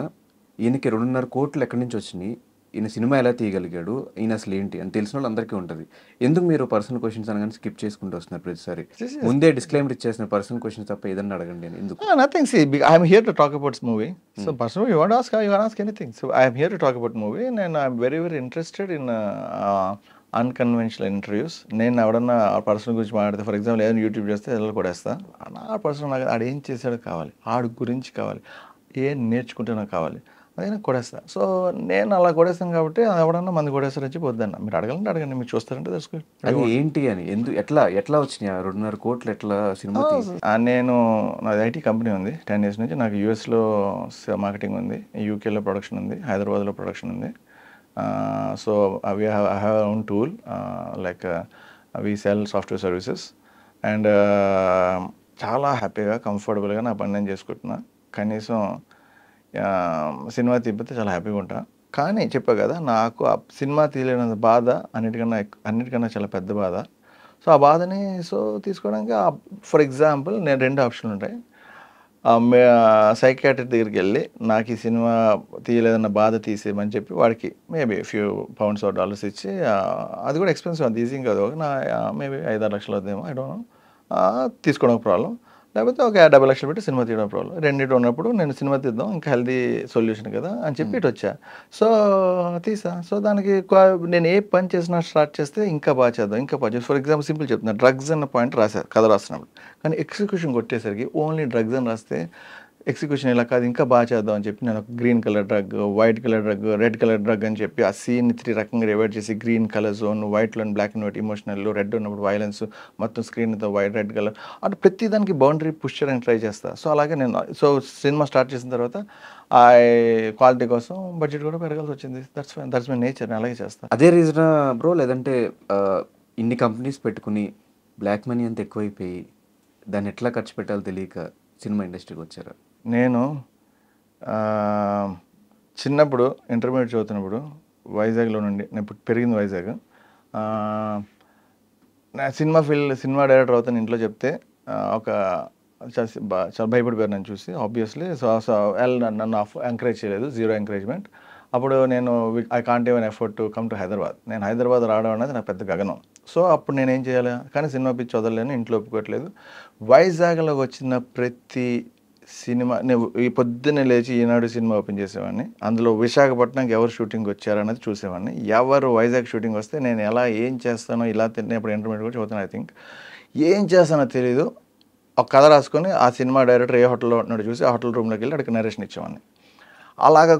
ఈయనకి 2.5 కోట్లు ఎక్కడి నుంచి వచ్చినియి? ఈయన సినిమా ఎలా తీయగలిగాడు? ఈయన అసలేంటి? అని తెలిసినోళ్ళు అందరికీ ఉంటది. ఎందుకు మీరు పర్సనల్ క్వెషన్స్ అనగానే స్కిప్ చేసుకుంటూ వస్తున్నారు ప్రతిసారి? ముందే డిస్క్లైమర్ ఇచ్చేసిన పర్సనల్ క్వెషన్స్ తప్ప ఏదన్నా అడగండి అని ఎందుకు? Nothing. See, I'm here to talk about this movie. So, personally, you want to ask, you can ask anything. So, I'm here to talk about movie, and I'm very, very interested in unconventional interviews. నేను ఎవడన్నా ఆ person గురించి మాట్లాడితే, for example ఏదైనా YouTube చేస్తే ఎదురు కొడేస్తా. ఆ person నాకు ఆడు ఏం చేశాడో కావాలి, ఆడు గురించి కావాలి, ఏం నేర్చుకుంటే నాకు కావాలి, అదే నాకు కొడేస్తా. సో నేను అలా కొడేస్తాను కాబట్టి అది ఎవడన్నా మంది కొడేస్తారని చెప్పి వద్దన్న. మీరు అడగలంటే అడగండి, మీరు చూస్తారంటే తెలుసుకో. అది ఏంటి అని? ఎట్లా వచ్చినాయి ఆ 2.5 కోట్లు ఎట్లా సినిమా నేను నాది ఐటీ కంపెనీ ఉంది 10 years నుంచి. నాకు యూఎస్లో మార్కెటింగ్ ఉంది, యూకేలో ప్రొడక్షన్ ఉంది, హైదరాబాద్లో ప్రొడక్షన్ ఉంది. So I have own tool like we sell software services. And చాలా హ్యాపీగా కంఫర్టబుల్గా నా పని నేను చేసుకుంటున్నా. కనీసం సినిమా తీపితే చాలా హ్యాపీగా ఉంటా. కానీ చెప్పా కదా, నాకు ఆ సినిమా తీయలేనంత బాధ అన్నిటికన్నా చాలా పెద్ద బాధ. సో ఆ బాధని తీసుకోవడానికి ఫర్ ఎగ్జాంపుల్ నేను 2 ఆప్షన్లు ఉంటాయి. సైకియాట్రిస్ట్ దగ్గరికి వెళ్ళి నాకు ఈ సినిమా తీయలేదన్న బాధ తీసేయమని చెప్పి వాడికి maybe few pounds or dollars ఇచ్చి, అది కూడా ఎక్స్పెన్సివ్, అది ఈజీ కాదు, మేబీ 5-6 లక్షలు అవుతుందేమో, ఐ డోంట్ నో, తీసుకోవడం ప్రాబ్లం. లేకపోతే ఒక 50 లక్షలు పెట్టి సినిమా తీయడం ప్రాబ్లం. రెండింటి ఉన్నప్పుడు నేను సినిమా తీద్దాం, ఇంకా హెల్దీ సొల్యూషన్ కదా అని చెప్పి ఇటు వచ్చా. సో తీసా. సో దానికి నేను ఏ పని చేసినా స్టార్ట్ చేస్తే ఇంకా బాగా చేద్దాం. ఫర్ ఎగ్జాంపుల్ సింపుల్ చెప్తున్నా, డ్రగ్స్ అన్న పాయింట్ రాశారు కథ రాస్తున్నప్పుడు, కానీ ఎగ్జిక్యూషన్ కొట్టేసరికి ఓన్లీ డ్రగ్స్ అని రాస్తే ఎగ్జిక్యూషన్ ఇలా కాదు, ఇంకా బాగా చేద్దాం అని చెప్పి నేను ఒక green colour drug, white colour drug, red colour drug అని చెప్పి ఆ సీన్ని 3 రకంగా డివైడ్ చేసి, గ్రీన్ కలర్ జోన్, వైట్లో black and white emotional, red ఉన్నప్పుడు వైలెన్స్, మొత్తం స్క్రీన్తో వైట్ రెడ్ కలర్, అంటే ప్రతి దానికి బౌండరీ పుష్ చేయడానికి ట్రై చేస్తాను. సో అలాగే నేను సినిమా స్టార్ట్ చేసిన తర్వాత ఆ క్వాలిటీ కోసం బడ్జెట్ కూడా పెరగాల్సి వచ్చింది. That's my nature. నేను అలాగే చేస్తాను. అదే రీజనా బ్రో? లేదంటే ఇన్ని కంపెనీస్ పెట్టుకుని బ్లాక్ మనీ అంత ఎక్కువైపోయి దాన్ని ఎట్లా ఖర్చు పెట్టాలో తెలియక సినిమా ఇండస్ట్రీకి వచ్చారా? నేను చిన్నప్పుడు ఇంటర్మీడియట్ చదువుతున్నప్పుడు వైజాగ్లో నుండి, నేను పెరిగింది వైజాగ్, నా సినిమా డైరెక్టర్ అవుతాను ఇంట్లో చెప్తే ఒక చాలా భయపడిపోయారు నన్ను చూసి ఆబ్వియస్లీ. సో నన్ను ఎంకరేజ్ చేయలేదు, జీరో ఎంకరేజ్మెంట్. అప్పుడు నేను I can't even effort to come to Hyderabad. నేను హైదరాబాద్ రావడం అనేది నాకు పెద్ద గగనం. సో అప్పుడు నేనేం చేయాలి, కానీ సినిమా పిచ్చి వదలలేను, ఇంట్లో ఒప్పుకోవట్లేదు. వైజాగ్లోకి వచ్చిన ప్రతి సినిమా నేను ఈ పొద్దున్నే లేచి ఈనాడు సినిమా ఓపెన్ చేసేవాడిని. అందులో విశాఖపట్నంకి ఎవరు షూటింగ్ వచ్చారన్నది చూసేవాడిని. ఎవరు వైజాగ్ షూటింగ్ వస్తే నేను ఏం చేస్తానో, ఇలా తిన్నప్పుడు ఇంటర్మీడియట్ కూడా చదువుతాను. ఐ థింక్ ఏం చేస్తానో తెలీదు, ఒక కథ రాసుకొని ఆ సినిమా డైరెక్టర్ ఏ హోటల్లో ఉంటున్నాడు చూసి ఆ హోటల్ రూమ్లోకి వెళ్ళి అక్కడికి నరేషన్ ఇచ్చేవాడిని. అలాగా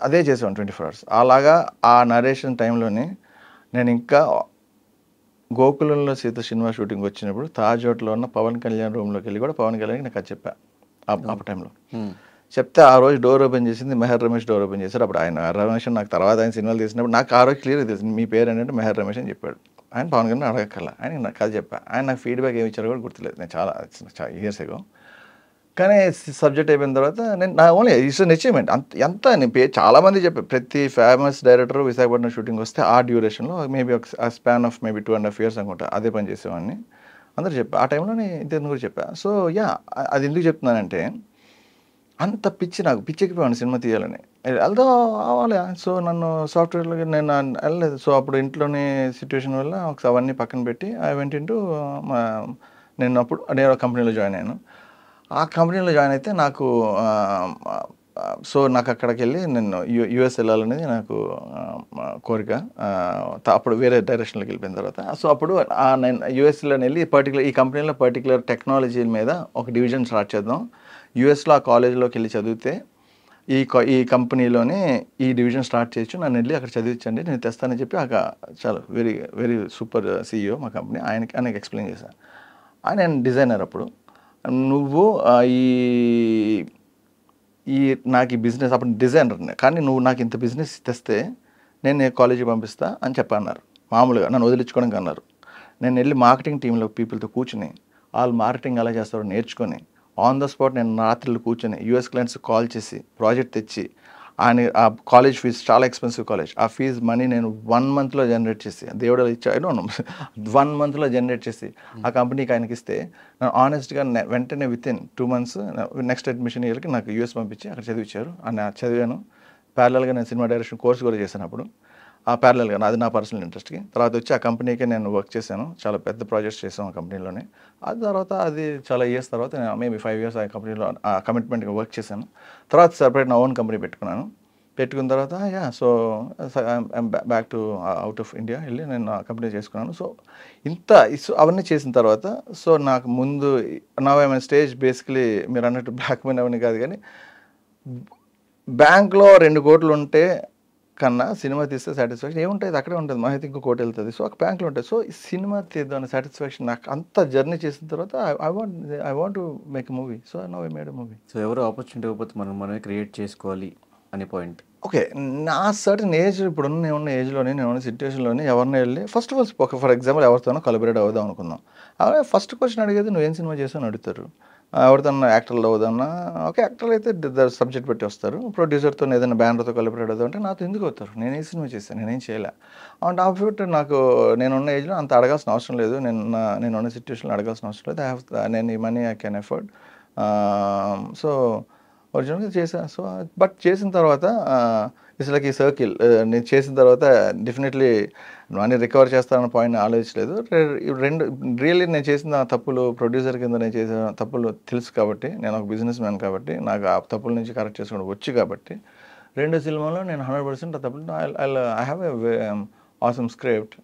అదే చేసేవాడిని 24 hours. అలాగా ఆ నరేషన్ టైంలోని నేను ఇంకా గోకులంలో సీత సినిమా షూటింగ్ వచ్చినప్పుడు తాజ్ హోటల్లో ఉన్న పవన్ కళ్యాణ్ రూమ్లోకి వెళ్ళి కూడా పవన్ కళ్యాణ్కి నాకు అది చెప్పా. ఆ టైంలో చెప్తే ఆ రోజు డోర్ ఓపెన్ చేసింది మెహర్ రమేష్. డోర్ ఓపెన్ చేశారు. అప్పుడు ఆయన రమేష్ నాకు తర్వాత ఆయన సినిమాలు తీసినప్పుడు నాకు ఆ రోజు క్లియర్గా తెలిసింది, మీ పేరు ఏంటంటే మెహర్ రమేష్ అని చెప్పాడు. ఆయన పవన్ కళ్యాణ్ అడగక్కల, ఆయన నాకు అది చెప్పా. ఆయన నాకు ఫీడ్బ్యాక్ ఏమి ఇచ్చారో కూడా గుర్తులేదు, నేను చాలా ఇయర్స్ ఎగో. కానీ సబ్జెక్ట్ అయిపోయిన తర్వాత నేను నా ఓన్లీ ఇట్స్ అన్ అచీవ్మెంట్. ఎంత నేను చాలామంది చెప్పాను, ప్రతి ఫేమస్ డైరెక్టర్ విశాఖపట్నం షూటింగ్ వస్తే ఆ డ్యూరేషన్లో మేబీ ఒక స్పాన్ ఆఫ్ మేబీ 2.5 years అనుకుంటా అదే పని చేసేవాడిని. అందరూ చెప్పా. ఆ టైంలో నేను ఇంతకు కూడా చెప్పా. సో అది ఎందుకు చెప్తున్నానంటే అంత నాకు పిచ్చెక్కిపోయాను సినిమా తీయాలని. వెళ్తా అవ్వాలి. సో నన్ను సాఫ్ట్వేర్లోకి నేను వెళ్ళలేదు. సో అప్పుడు ఇంట్లోని సిచ్యువేషన్ వల్ల అవన్నీ పక్కన పెట్టి ఐ వెంట ఇంటూ నేను ఒక కంపెనీలో జాయిన్ అయ్యాను. ఆ కంపెనీలో జాయిన్ అయితే నాకు అక్కడికి వెళ్ళి నేను యూఎస్ వెళ్ళాలనేది నాకు కోరిక. అప్పుడు వేరే డైరెక్షన్లోకి వెళ్ళిపోయిన తర్వాత సో అప్పుడు నేను యూఎస్లో వెళ్ళి ఈ కంపెనీలో పర్టికులర్ టెక్నాలజీ మీద ఒక డివిజన్ స్టార్ట్ చేద్దాం. యూఎస్లో ఆ కాలేజీలోకి వెళ్ళి చదివితే ఈ కంపెనీలోనే ఈ డివిజన్ స్టార్ట్ చేయొచ్చు, నన్ను వెళ్ళి అక్కడ చదివించండి, నేను తెస్తానని చెప్పి చాలా వెరీ వెరీ సూపర్ CEO మా కంపెనీ, ఆయనకి ఎక్స్ప్లెయిన్ చేశాను. నేను డిజైనర్. అప్పుడు నువ్వు నాకు ఈ బిజినెస్, అప్పుడు డిజైనర్ని, కానీ నువ్వు నాకు ఇంత బిజినెస్ తెస్తే నేను కాలేజీ పంపిస్తా అని చెప్పన్నారు. మామూలుగా నన్ను వదిలించుకోవడానికి అన్నారు. నేను వెళ్ళి మార్కెటింగ్ టీంలో పీపుల్తో కూర్చుని వాళ్ళు మార్కెటింగ్ ఎలా చేస్తారో నేర్చుకొని ఆన్ ద స్పాట్ నేను రాత్రులు కూర్చొని యూఎస్ క్లయింట్స్ కాల్ చేసి ప్రాజెక్ట్ తెచ్చి ఆయన ఆ కాలేజ్ ఫీజు చాలా ఎక్స్పెన్సివ్ కాలేజ్, ఆ ఫీజు మనీ నేను 1 monthలో జనరేట్ చేసి, దేవుడు ఇచ్చాడు 1 monthలో జనరేట్ చేసి ఆ కంపెనీకి ఆయనకి ఇస్తే, నేను ఆనెస్ట్గా వెంటనే వితిన్ 2 months నెక్స్ట్ అడ్మిషన్ ఇయర్కి నాకు యూఎస్ పంపించి అక్కడ చదివించారు. చదివాను. ప్యారలల్గా నేను సినిమా డైరెక్షన్ కోర్స్ కూడా చేశాను అప్పుడు. ఆ ప్యారలల్గా అది నా పర్సనల్ ఇంట్రెస్ట్కి. తర్వాత వచ్చి ఆ కంపెనీకే నేను వర్క్ చేశాను. చాలా పెద్ద ప్రాజెక్ట్స్ చేసాం ఆ కంపెనీలోనే. అది తర్వాత అది చాలా ఇయర్స్ తర్వాత నేను మేబీ 5 years ఆ కంపెనీలో ఆ కమిట్మెంట్గా వర్క్ చేశాను. తర్వాత సపరేట్ నా ఓన్ కంపెనీ పెట్టుకున్నాను. పెట్టుకున్న తర్వాత so back to out of India వెళ్ళి నేను ఆ కంపెనీ చేసుకున్నాను. సో అవన్నీ చేసిన తర్వాత సో నాకు ముందు నా స్టేజ్ బేసికలీ మీరు అన్నట్టు బ్లాక్ మనీ అవన్నీ కాదు, కానీ బ్యాంక్లో 2 కోట్లు ఉంటే కన్నా సినిమా తీస్తే సాటిస్ఫాక్షన్ ఏముంటుంది, అక్కడే ఉంటుంది, మా అయితే ఇంకో కోటి వెళ్తుంది. సో ఒక బ్యాంక్లో ఉంటుంది. సో ఈ సినిమా తీద్దాం అనే సాటిస్ఫాక్షన్ నాకు అంత జర్నీ చేసిన తర్వాత I want to make a movie. So now I made a movie. So ఎవరు ఆపర్చునిటీ ఇవ్వకపోతే మనమే క్రియేట్ చేసుకోవాలి అనే పాయింట్. ఓకే, నా సర్టన్ ఏజ్ ఇప్పుడున్న నేనున్న ఏజ్లోని నేనున్న సిచ్యువేషన్లోని ఎవరిని వెళ్ళి first of all for example ఎవరితోనో కొలబరేట్ అవుదాం అనుకుందాం. అలాగే ఫస్ట్ క్వశ్చన్ అడిగేది నువ్వేం సినిమా చేసావు అని అడుగుతారు. ఎవరిదన్నా యాక్టర్లు అవుదన్నా, ఓకే యాక్టర్లు అయితే సబ్జెక్ట్ పెట్టి వస్తారు. ప్రొడ్యూసర్తో ఏదైనా బ్యానర్తో కొలబరేట్ అవుదాం అంటే నాతో ఎందుకు అవుతారు, నేను ఏ సినిమా చేశాను, నేనేం చేయలే. అండ్ ఆఫ్టర్ నాకు నేనున్న ఏజ్లో అంత అడగాల్సిన అవసరం లేదు, నేనున్న సిచ్యువేషన్లో అడగాల్సిన అవసరం లేదు. నేను ఈ money I can afford. So ఒరిజినల్గా చేశాను. సో బట్ చేసిన తర్వాత ఇట్స్ లైక్ ఈ సర్కిల్. నేను చేసిన తర్వాత డెఫినెట్లీ మనీ రికవర్ చేస్తానన్న పాయింట్ ఆలోచించలేదు. రియల్లీ నేను చేసిన తప్పులు ప్రొడ్యూసర్ కింద నేను చేసిన తప్పులు తెలుసు కాబట్టి, నేను ఒక బిజినెస్ మ్యాన్ కాబట్టి నాకు ఆ తప్పుల నుంచి కరెక్ట్ చేసుకోవడం వచ్చు కాబట్టి 2 సినిమాలో నేను 100% ఆ తప్పులు I have a awesome script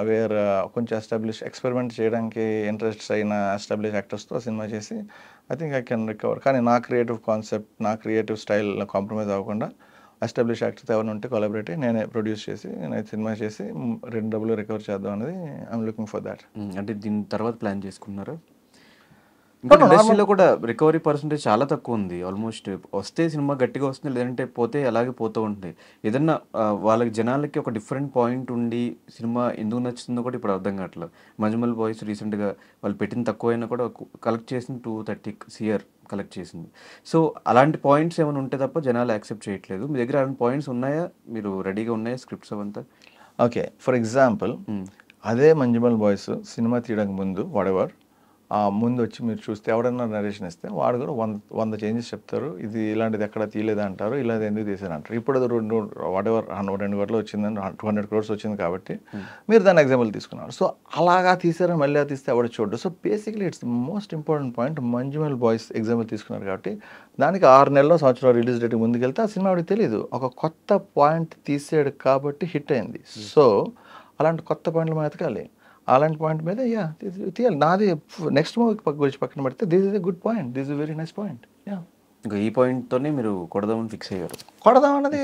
where కొంచెం ఎస్టాబ్లిష్ ఎక్స్పెరిమెంట్ చేయడానికి ఇంట్రెస్ట్ అయిన ఎస్టాబ్లిష్ యాక్టర్స్తో సినిమా చేసి I think I can recover. కానీ నా క్రియేటివ్ కాన్సెప్ట్, నా క్రియేటివ్ స్టైల్ కాంప్రమైజ్ అవ్వకుండా ఎస్టాబ్లిష్ యాక్టర్స్ ఎవరైనా ఉంటే కొలాబరేట్ అయ్యి నేనే ప్రొడ్యూస్ చేసి నేను సినిమా చేసి 2 డబ్బులు రికవర్ చేద్దాం అనేది ఐఎమ్ లుకింగ్ ఫర్ దాట్. అంటే దీని తర్వాత ప్లాన్ చేసుకున్నారు? ఇంకా ఇండస్ట్రీలో కూడా రికవరీ పర్సెంటేజ్ చాలా తక్కువ ఉంది. ఆల్మోస్ట్ వస్తే సినిమా గట్టిగా వస్తుంది, లేదంటే పోతే అలాగే పోతూ ఉంటుంది. ఏదన్నా వాళ్ళకి జనాలకి ఒక డిఫరెంట్ పాయింట్ ఉండి సినిమా ఎందుకు నచ్చుతుందో కూడా ఇప్పుడు అర్థం కావట్లేదు. మంజుమల్ బాయ్స్ రీసెంట్గా వాళ్ళు పెట్టిన తక్కువ అయినా కూడా కలెక్ట్ చేసింది 230 crore కలెక్ట్ చేసింది. సో అలాంటి పాయింట్స్ ఏమైనా ఉంటే తప్ప జనాలు యాక్సెప్ట్ చేయట్లేదు. మీ దగ్గర అలాంటి పాయింట్స్ ఉన్నాయా, మీరు రెడీగా ఉన్నాయా స్క్రిప్ట్స్ అవంతా? ఓకే, ఫర్ ఎగ్జాంపుల్ అదే మంజుమల్ బాయ్స్ సినిమా తీయడానికి ముందు వాడెవర్ ముందు వచ్చి మీరు చూస్తే ఎవడన్నా నరేషన్ ఇస్తే వాడు కూడా 100 చేంజెస్ చెప్తారు. ఇది ఇలాంటిది ఎక్కడ తీయలేదా అంటారు, ఇలాంటి ఎందుకు తీసారు అంటారు. ఇప్పుడు అది 2 కోట్లు వచ్చిందని 200 crores వచ్చింది కాబట్టి మీరు దాని ఎగ్జాంపుల్ తీసుకున్నారు. సో అలాగా తీసారని మళ్ళీ తీస్తే ఎవడ చూడడు. So basically it's the most important point. Manjummel boys example తీసుకున్నారు కాబట్టి దానికి 6 నెలల్లో సంవత్సరం రిలీజ్ డేట్ ముందుకెళ్తే ఆ సినిమా వాడికి తెలియదు. ఒక కొత్త పాయింట్ తీసాడు కాబట్టి హిట్ అయింది. సో అలాంటి కొత్త పాయింట్లు మనం ఎతకాలి. అలాంటి పాయింట్ మీద తీయాలి. నాది నెక్స్ట్ మూవీ గురించి పక్కన పెడితే this is a good point, this is very nice point. ఇంకా ఈ పాయింట్తోనే మీరు కొడదామని ఫిక్స్ అయ్యారు? కొడదామన్నది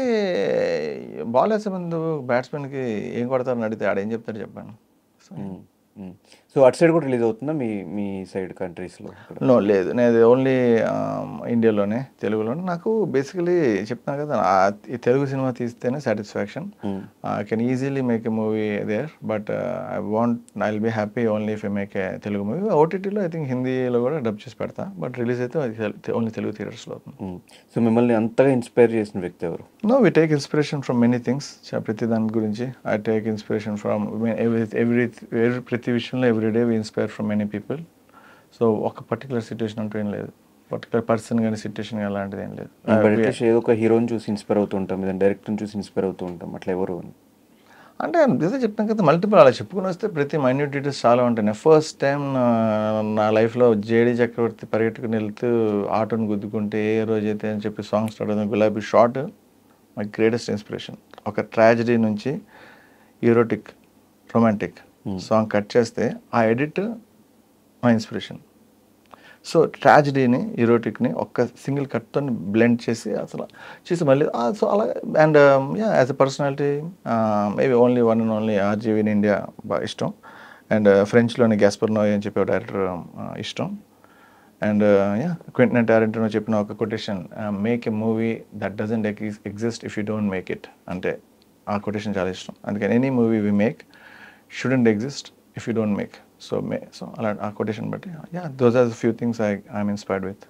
బాల్ వేసే ముందు బ్యాట్స్మెన్కి ఏం కొడతారని అడిగితే ఆడేం చెప్తారు చెప్పాను. సో అటు సైడ్ కూడా రిలీజ్ అవుతుందా మీ సైడ్ కంట్రీస్లో? నో, లేదు, నేను ఓన్లీ ఇండియాలోనే, తెలుగులోనే. నాకు బేసికలీ చెప్తాను కదా, ఈ తెలుగు సినిమా తీస్తేనే satisfaction. I can easily make a movie there, but I will be happy only if I make a Telugu movie. ఓటీటీలో ఐ థింక్ హిందీలో కూడా డబ్ చేసి పెడతా, బట్ రిలీజ్ అయితే ఓన్లీ తెలుగు థియేటర్స్లో అవుతుంది. సో మిమ్మల్ని అంతగా ఇన్స్పైర్ చేసిన వ్యక్తి ఎవరు? No, we take inspiration from many things. ప్రతి దాని గురించి ఐ టేక్ ఇన్స్పిరేషన్ ఫ్రమ్ ప్రతి విషయంలో everyday we inspire from many people. So ఒక పర్టికులర్ సిచ్యువేషన్ అంటూ ఏం లేదు, పర్టికులర్ పర్సన్ కానీ సిచ్యువేషన్ కానీ అలాంటిది ఏం లేదు. ఏదో ఒక హీరోని చూసి ఇన్స్పైర్ అవుతూ ఉంటాం, ఏదైనా డైరెక్టర్ని చూసి ఇన్స్పైర్ అవుతూ ఉంటాం, అట్లా ఎవరు అంటే ఇదే చెప్తాను కదా, మల్టిపుల్ అలా చెప్పుకుని వస్తే ప్రతి మైన్యూట్ డీటెయిల్స్ చాలా ఉంటాయి. ఫస్ట్ టైం నా లైఫ్లో జేడీ చక్రవర్తి పరిగెట్టుకుని వెళ్తూ ఆటోని గుద్దుకుంటే ఏ రోజైతే అని చెప్పి సాంగ్ స్టార్ట్ అవుతుంది. గులాబీ షార్ట్ మై గ్రేటెస్ట్ ఇన్స్పిరేషన్. ఒక ట్రాజడీ నుంచి ఈరోటిక్ రొమాంటిక్ సాంగ్ కట్ చేస్తే ఆ ఎడిట్ మా ఇన్స్పిరేషన్. సో ట్రాజడీని ఈరోటిక్ని ఒక్క సింగిల్ కట్తో బ్లెండ్ చేసి అసలు చేసి మళ్ళీ సో అలా. And as a personality maybe only one and only RGV in India బాగా ఇష్టం. అండ్ ఫ్రెంచ్లోని గ్యాస్పర్ నోయ్ అని చెప్పి డైరెక్టర్ ఇష్టం. అండ్ క్వింటన్ టారెంటినో చెప్పిన ఒక quotation, make a movie that doesn't exist if you don't make it అంటే ఆ కొటేషన్ చాలా ఇష్టం. అందుకని any movie we make shouldn't exist if you don't make. So అలా ఆ కొటేషన్ బట్టి those are the few things I'm inspired with.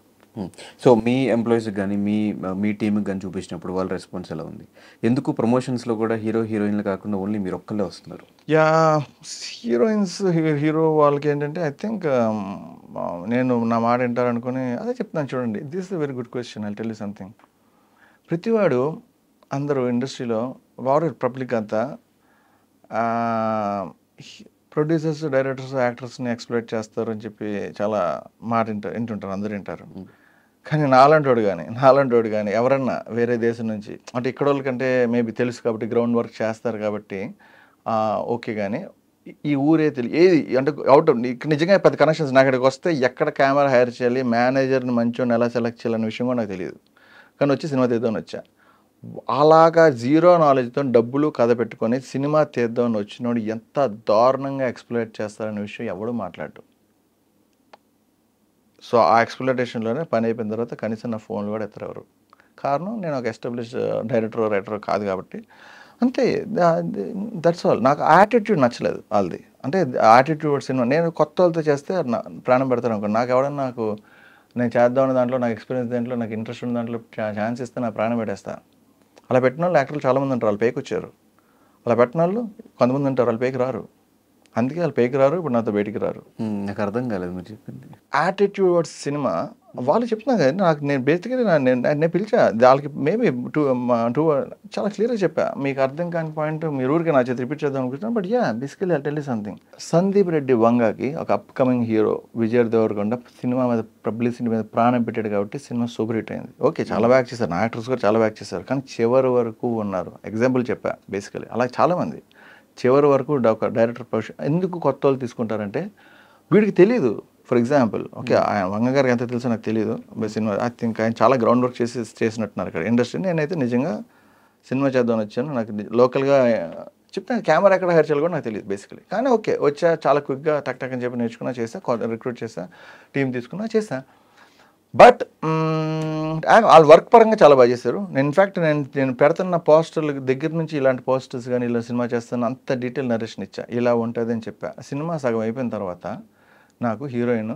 So మీ ఎంప్లాయీస్కి కానీ మీ టీంకి కానీ చూపించినప్పుడు వాళ్ళ రెస్పాన్స్ ఎలా ఉంది? ఎందుకు ప్రమోషన్స్లో కూడా హీరోయిన్లు కాకుండా ఓన్లీ మీరు ఒక్కళ్ళే వస్తున్నారు? యా, హీరోయిన్స్ హీరో వాళ్ళకి ఏంటంటే ఐ థింక్ నేను నా మాట వింటారు అనుకుని అదే చెప్తున్నాను చూడండి. This is very good question. I tell you something. ప్రతివాడు అందరూ ఇండస్ట్రీలో వాడు పబ్లిక్ అంతా ప్రొడ్యూసర్స్, డైరెక్టర్స్, యాక్టర్స్ని ఎక్స్ప్లోయిట్ చేస్తారు అని చెప్పి చాలా మాట వింటుంటారు, అందరూ వింటారు. కానీ నాలాంటోడు కానీ ఎవరన్నా వేరే దేశం నుంచి అంటే ఇక్కడ వాళ్ళకంటే మేబీ తెలుసు కాబట్టి గ్రౌండ్ వర్క్ చేస్తారు కాబట్టి ఓకే. కానీ ఈ ఊరే తెలియదు ఏది అంటే అవుట్ నిజంగా పెద్ద కనెక్షన్స్ నాకు ఇక్కడికి వస్తే ఎక్కడ కెమెరా హైర్ చేయాలి, మేనేజర్ని మంచిగా ఎలా సెలెక్ట్ చేయాలనే విషయం కూడా నాకు తెలియదు. కానీ వచ్చి సినిమా తీద్దామని వచ్చా. అలాగా జీరో నాలెడ్జ్తో డబ్బులు కథ పెట్టుకొని సినిమా తీద్దామని వచ్చినోడు ఎంత దారుణంగా ఎక్స్ప్లోయిట్ చేస్తారనే విషయం ఎవడూ మాట్లాడు. సో ఆ ఎక్స్ప్లోటేషన్లోనే పని అయిపోయిన తర్వాత కనీసం నా ఫోన్లు కూడా ఎత్తరెవరు. కారణం నేను ఒక ఎస్టాబ్లిష్ డైరెక్టర్ రైటర్ కాదు కాబట్టి అంతే. That's all. నాకు యాటిట్యూడ్ నచ్చలేదు వాళ్ళది. అంటే యాటిట్యూడ్ సినిమా నేను కొత్త వాళ్ళతో చేస్తే ప్రాణం పెడతాను అనుకో. నాకు ఎవడన్నా నేను చేద్దామన్న దాంట్లో నాకు ఎక్స్పీరియన్స్ దాంట్లో నాకు ఇంట్రెస్ట్ ఉన్న దాంట్లో ఛాన్స్ ఇస్తే నా ప్రాణం పెట్టేస్తాను. అలా పెట్టిన వాళ్ళు యాక్టర్లు చాలామంది ఉంటారు, వాళ్ళు పైకి వచ్చారు. అలా పెట్టిన వాళ్ళు కొంతమంది ఉంటారు, వాళ్ళు పైకి రారు. అందుకే వాళ్ళు పైకి రారు, ఇప్పుడు నాతో బయటికి రారు. నాకు అర్థం కాలేదు మీరు చెప్పింది. యాటిట్యూడ్ సినిమా వాళ్ళు చెప్తున్నా కదా, నాకు నేను బేసిక్గా నేను పిలిచా వాళ్ళకి మేబీ టూ చాలా క్లియర్గా చెప్పా. మీకు అర్థం కాని పాయింట్ మీరు ఊరికే నా చేతి రిపీట్ చేద్దాం అనుకుంటున్నాను. But basically I tell you something. Sandeep Reddy వంగకి ఒక అప్కమింగ్ హీరో విజయ్ దేవరకొండ సినిమా మీద పబ్లిసిటీ మీద ప్రాణం పెట్టాడు కాబట్టి సినిమా సూపర్ హిట్ అయింది. ఓకే, చాలా బాగా చేశారు, నా యాక్టర్స్ కూడా చాలా బాగా చేశారు. కానీ చివరి వరకు ఉన్నారు. ఎగ్జాంపుల్ చెప్పా బేసికలీ. అలా చాలామంది చివరి వరకు ఒక డైరెక్టర్ ప్రొఫెషన్ ఎందుకు కొత్త వాళ్ళు తీసుకుంటారంటే వీడికి తెలియదు. ఫర్ ఎగ్జాంపుల్ ఓకే, ఆయన వంగ గారికి ఎంత తెలుసో నాకు తెలియదు. సినిమా ఐ థింక్ ఆయన చాలా గ్రౌండ్ వర్క్ చేసినట్టున్నారు ఇక్కడ ఇండస్ట్రీ. నేనైతే నిజంగా సినిమా చేద్దామని వచ్చాను. నాకు లోకల్గా చెప్తాను కెమెరా ఎక్కడ హైర్ చేయాలి కూడా నాకు తెలియదు బేసికలీ. కానీ ఓకే వచ్చా, చాలా క్విక్గా టక్ అని చెప్పి నేర్చుకున్నా, చేసా, రిక్రూట్ చేసా, టీం తీసుకున్నా, చేసా. బట్ వాళ్ళ వర్క్ పరంగా చాలా బాగా చేశారు. ఇన్ఫ్యాక్ట్ నేను పెడుతున్న పోస్టర్ల దగ్గర నుంచి ఇలాంటి పోస్టర్స్ కానీ ఇలా సినిమా చేస్తాను అంత డీటెయిల్ నరేషన్ ఇచ్చా, ఇలా ఉంటుంది అని చెప్పా. సినిమా సగం అయిపోయిన తర్వాత నాకు హీరోయిన్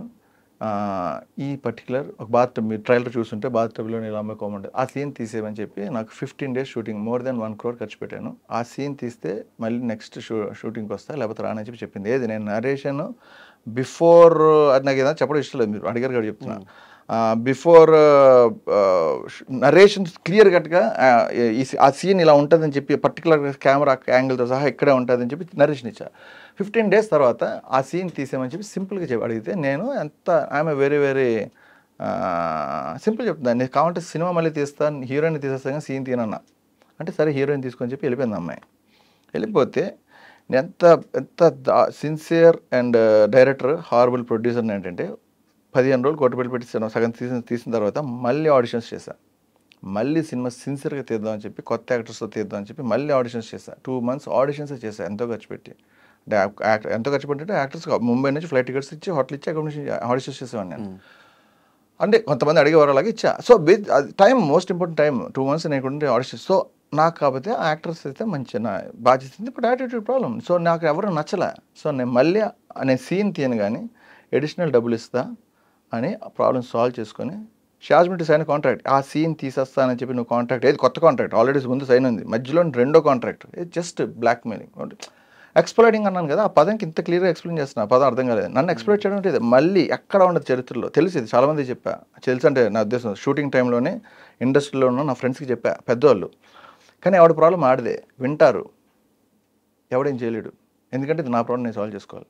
ఈ పర్టికులర్ ఒక బాత్ మీరు ట్రైలర్ చూస్తుంటే బాత్ టబ్లో ఇలా అమ్ముకోమంటే ఆ సీన్ తీసేవని చెప్పి నాకు 15 days shooting more than 1 crore ఖర్చు పెట్టాను. ఆ సీన్ తీస్తే మళ్ళీ నెక్స్ట్ షూటింగ్కి వస్తా లేకపోతే రానని చెప్పి చెప్పింది. ఏది నేను నరేషన్ బిఫోర్ అది నాకు ఏదైనా చెప్పడం ఇష్టం లేదు, మీరు అడిగారు కాబట్టి చెప్తున్నా. బిఫోర్ నరేషన్ క్లియర్ కట్గా ఆ సీన్ ఇలా ఉంటుందని చెప్పి పర్టికులర్ కెమెరా యాంగిల్తో సహా ఇక్కడే ఉంటుందని చెప్పి నరేషన్ ఇచ్చా. 15 days తర్వాత ఆ సీన్ తీసేమని చెప్పి సింపుల్గా అడిగితే నేను ఎంత ఆమె వెరీ వెరీ సింపుల్ చెప్తున్నాను. నేను కావాలంటే సినిమా మళ్ళీ తీస్తాను, హీరోయిన్ తీసేస్తాను కానీ సీన్ తీనన్నా అంటే సరే హీరోయిన్ తీసుకొని చెప్పి వెళ్ళిపోయింది అమ్మాయి. వెళ్ళిపోతే ఎంత ఎంత sincere and director horrible producer ఏంటంటే 15 రోజులు కొట్టుబెట్టి పెట్టిస్తాను. సగం తీసిన తర్వాత మళ్ళీ ఆడిషన్స్ చేశాను. మళ్ళీ సినిమా సిన్సియర్గా తీద్దామని చెప్పి కొత్త యాక్టర్స్తో తీద్దామని చెప్పి మళ్ళీ ఆడిషన్స్ చేశాను. 2 months ఆడిషన్స్ చేశాను ఎంతో ఖర్చు పెట్టి. ఎంతో ఖర్చు పెట్టింటే యాక్టర్స్ ముంబై నుంచి ఫ్లైట్ టికెట్స్ ఇచ్చి హోటల్ ఇచ్చి అకామిడేషన్ ఆడిషన్స్ చేసేవాడిని నేను. అంటే కొంతమంది అడిగేవారు అలాగే ఇచ్చా. So time most important time 2 months నేను ఆడిషన్స్. సో నాకు కాకపోతే ఆ యాక్టర్స్ అయితే మంచి నా బాధ్యత బట్ యాటిట్యూడ్ ప్రాబ్లం. సో నాకు ఎవరు నచ్చలే. సో నేను సీన్ తీయను కానీ అడిషనల్ డబ్బులు ఇస్తా అని ప్రాబ్లమ్ సాల్వ్ చేసుకొని షాజ్మిట్ సైన్ కాంట్రాక్ట్ ఆ సీన్ తీసేస్తానని చెప్పి నువ్వు కాంట్రాక్ట్ ఏది కొత్త కాంట్రాక్ట్ ఆల్రెడీ ముందు సైన్ ఉంది, మధ్యలో రెండో కాంట్రాక్ట్ ఇది జస్ట్ బ్లాక్ మెయిలింగ్ ఎక్స్ప్లోయిటింగ్ అన్నాను కదా. ఆ పదంకి ఇంత క్లియర్గా ఎక్స్ప్లెయిన్ చేస్తున్నా, ఆ పదం అర్థం కాలేదు. నన్ను ఎక్స్ప్లోయిట్ చేయడం అంటే మళ్ళీ ఎక్కడ ఉండదు చరిత్రలో. తెలిసేది చాలామంది చెప్పా, తెలుసు అంటే నా ఉద్దేశం షూటింగ్ టైంలోనే ఇండస్ట్రీలో ఉన్న నా ఫ్రెండ్స్కి చెప్పా పెద్దవాళ్ళు. కానీ ఎవడి ప్రాబ్లం ఆడదే వింటారు, ఎవడేం చేయలేడు. ఎందుకంటే ఇది నా ప్రాబ్లం నేను సాల్వ్ చేసుకోవాలి.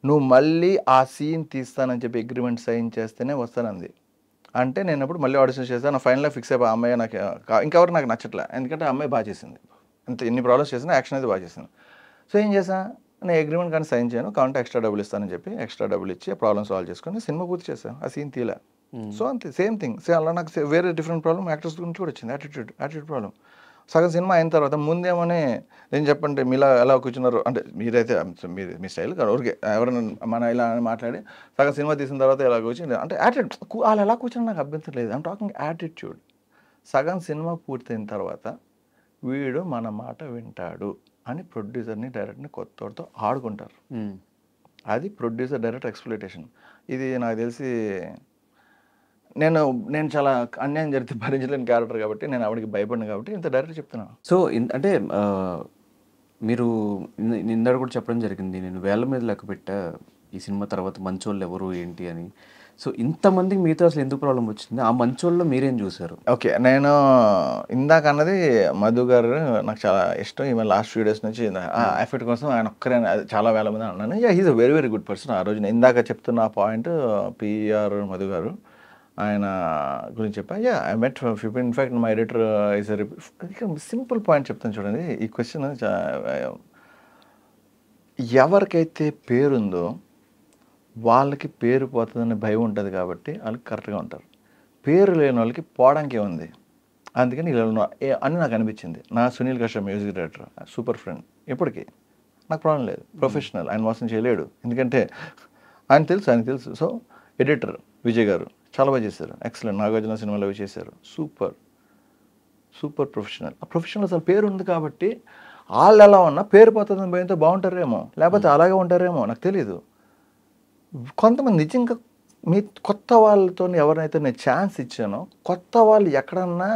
నువ్వు మళ్ళీ ఆ సీన్ తీస్తానని చెప్పి అగ్రిమెంట్ సైన్ చేస్తేనే వస్తానంది. అంటే నేను అప్పుడు మళ్ళీ ఆడిషన్ చేస్తాను. నా ఫైనల్గా ఫిక్స్ అయిపోయి ఆ అమ్మాయి నాకు ఇంకెవరు నాకు నచ్చట్లే. ఎందుకంటే ఆ అమ్మాయి బాగా చేసింది, అంత ఎన్ని ప్రాబ్లమ్స్ చేసినా యాక్షన్ అయితే బాగా చేసింది. సో ఏం చేసా, నేను అగ్రిమెంట్ కానీ సైన్ చేయను, కావాలంటే ఎక్స్ట్రా డబ్బులు ఇస్తానని చెప్పి ఎక్స్ట్రా డబ్బులు ఇచ్చి ప్రాబ్లమ్ సాల్వ్ చేసుకొని సినిమా పూర్తి చేశాను. ఆ సీన్ తీయలే. సో అంతే సేమ్ థింగ్. అలా నాకు వేరే డిఫరెంట్ ప్రాబ్లమ్ యాక్టర్స్ గురించి కూడా వచ్చింది, యాటిట్యూడ్ ప్రాబ్లం. సగం సినిమా అయిన తర్వాత ముందేమోనే ఏం చెప్పంటే మీలా ఎలా కూర్చున్నారు అంటే మీరైతే మీ స్టైల్ కాదు ఊరికే ఎవరైనా మన ఇలా అని మాట్లాడి సగం సినిమా తీసిన తర్వాత ఇలా కూర్చుని అంటే యాటిట్యూడ్ వాళ్ళు ఎలా కూర్చొని నాకు అభ్యంతరం లేదు. I'm talking attitude. సగం సినిమా పూర్తయిన తర్వాత వీడు మన మాట వింటాడు అని ప్రొడ్యూసర్ని డైరెక్టర్ని కొత్తతో ఆడుకుంటారు. అది ప్రొడ్యూసర్ డైరెక్టర్ ఎక్స్ప్లోయిటేషన్. ఇది నాకు తెలిసి నేను చాలా అన్యాయం జరిగితే భరించలేని క్యారెక్టర్ కాబట్టి నేను ఆవిడకి భయపడిన కాబట్టి ఇంత డైరెక్ట్ చెప్తున్నాను. సో అంటే మీరు ఇందాక కూడా చెప్పడం జరిగింది, నేను వేళ్ళ మీద లెక్క పెట్టా ఈ సినిమా తర్వాత మంచోళ్ళు ఎవరు ఏంటి అని. సో ఇంతమందికి మీతో అసలు ఎందుకు ప్రాబ్లం వచ్చింది? ఆ మంచోళ్ళలో మీరేం చూసారు? ఓకే, నేను ఇందాక అన్నది మధు గారు నాకు చాలా ఇష్టం. ఈమె లాస్ట్ ఫ్యూ డేస్ నుంచి ఆ ఎఫెక్ట్ కోసం ఆయన ఒక్కరే చాలా వేల మంది అన్నాను. He is a very very good person. ఆ రోజు నేను ఇందాక చెప్తున్న పాయింట్ పిఆర్ మధు గారు ఆయన గురించి చెప్పా. I met in fact my editor is simple point చెప్తాను చూడండి. ఈ క్వశ్చన్ ఎవరికైతే పేరుందో వాళ్ళకి పేరు పోతుందని భయం ఉంటుంది కాబట్టి వాళ్ళకి కరెక్ట్గా ఉంటారు. పేరు లేని వాళ్ళకి పోవడానికి ఏముంది, అందుకని ఇలా అని నాకు అనిపించింది. నా Sunil Kashyap music director, super friend, ఇప్పటికీ నాకు ప్రాబ్లం లేదు. ప్రొఫెషనల్, ఆయన మోసం చేయలేడు, ఎందుకంటే ఆయనకు తెలుసు. సో ఎడిటర్ విజయ్ గారు చాలా బాగా చేశారు, ఎక్సలెంట్. నాగార్జున సినిమాలో అవి చేశారు, సూపర్ ప్రొఫెషనల్. ఆ ప్రొఫెషనల్ అసలు పేరు ఉంది కాబట్టి వాళ్ళు ఎలా ఉన్నా పేరు పోతుందని భయంతో బాగుంటారేమో, లేకపోతే అలాగే ఉంటారేమో నాకు తెలియదు. కొంతమంది నిజంగా మీ కొత్త వాళ్ళతో ఎవరైతే నేను ఛాన్స్ ఇచ్చానో, కొత్త వాళ్ళు ఎక్కడన్నా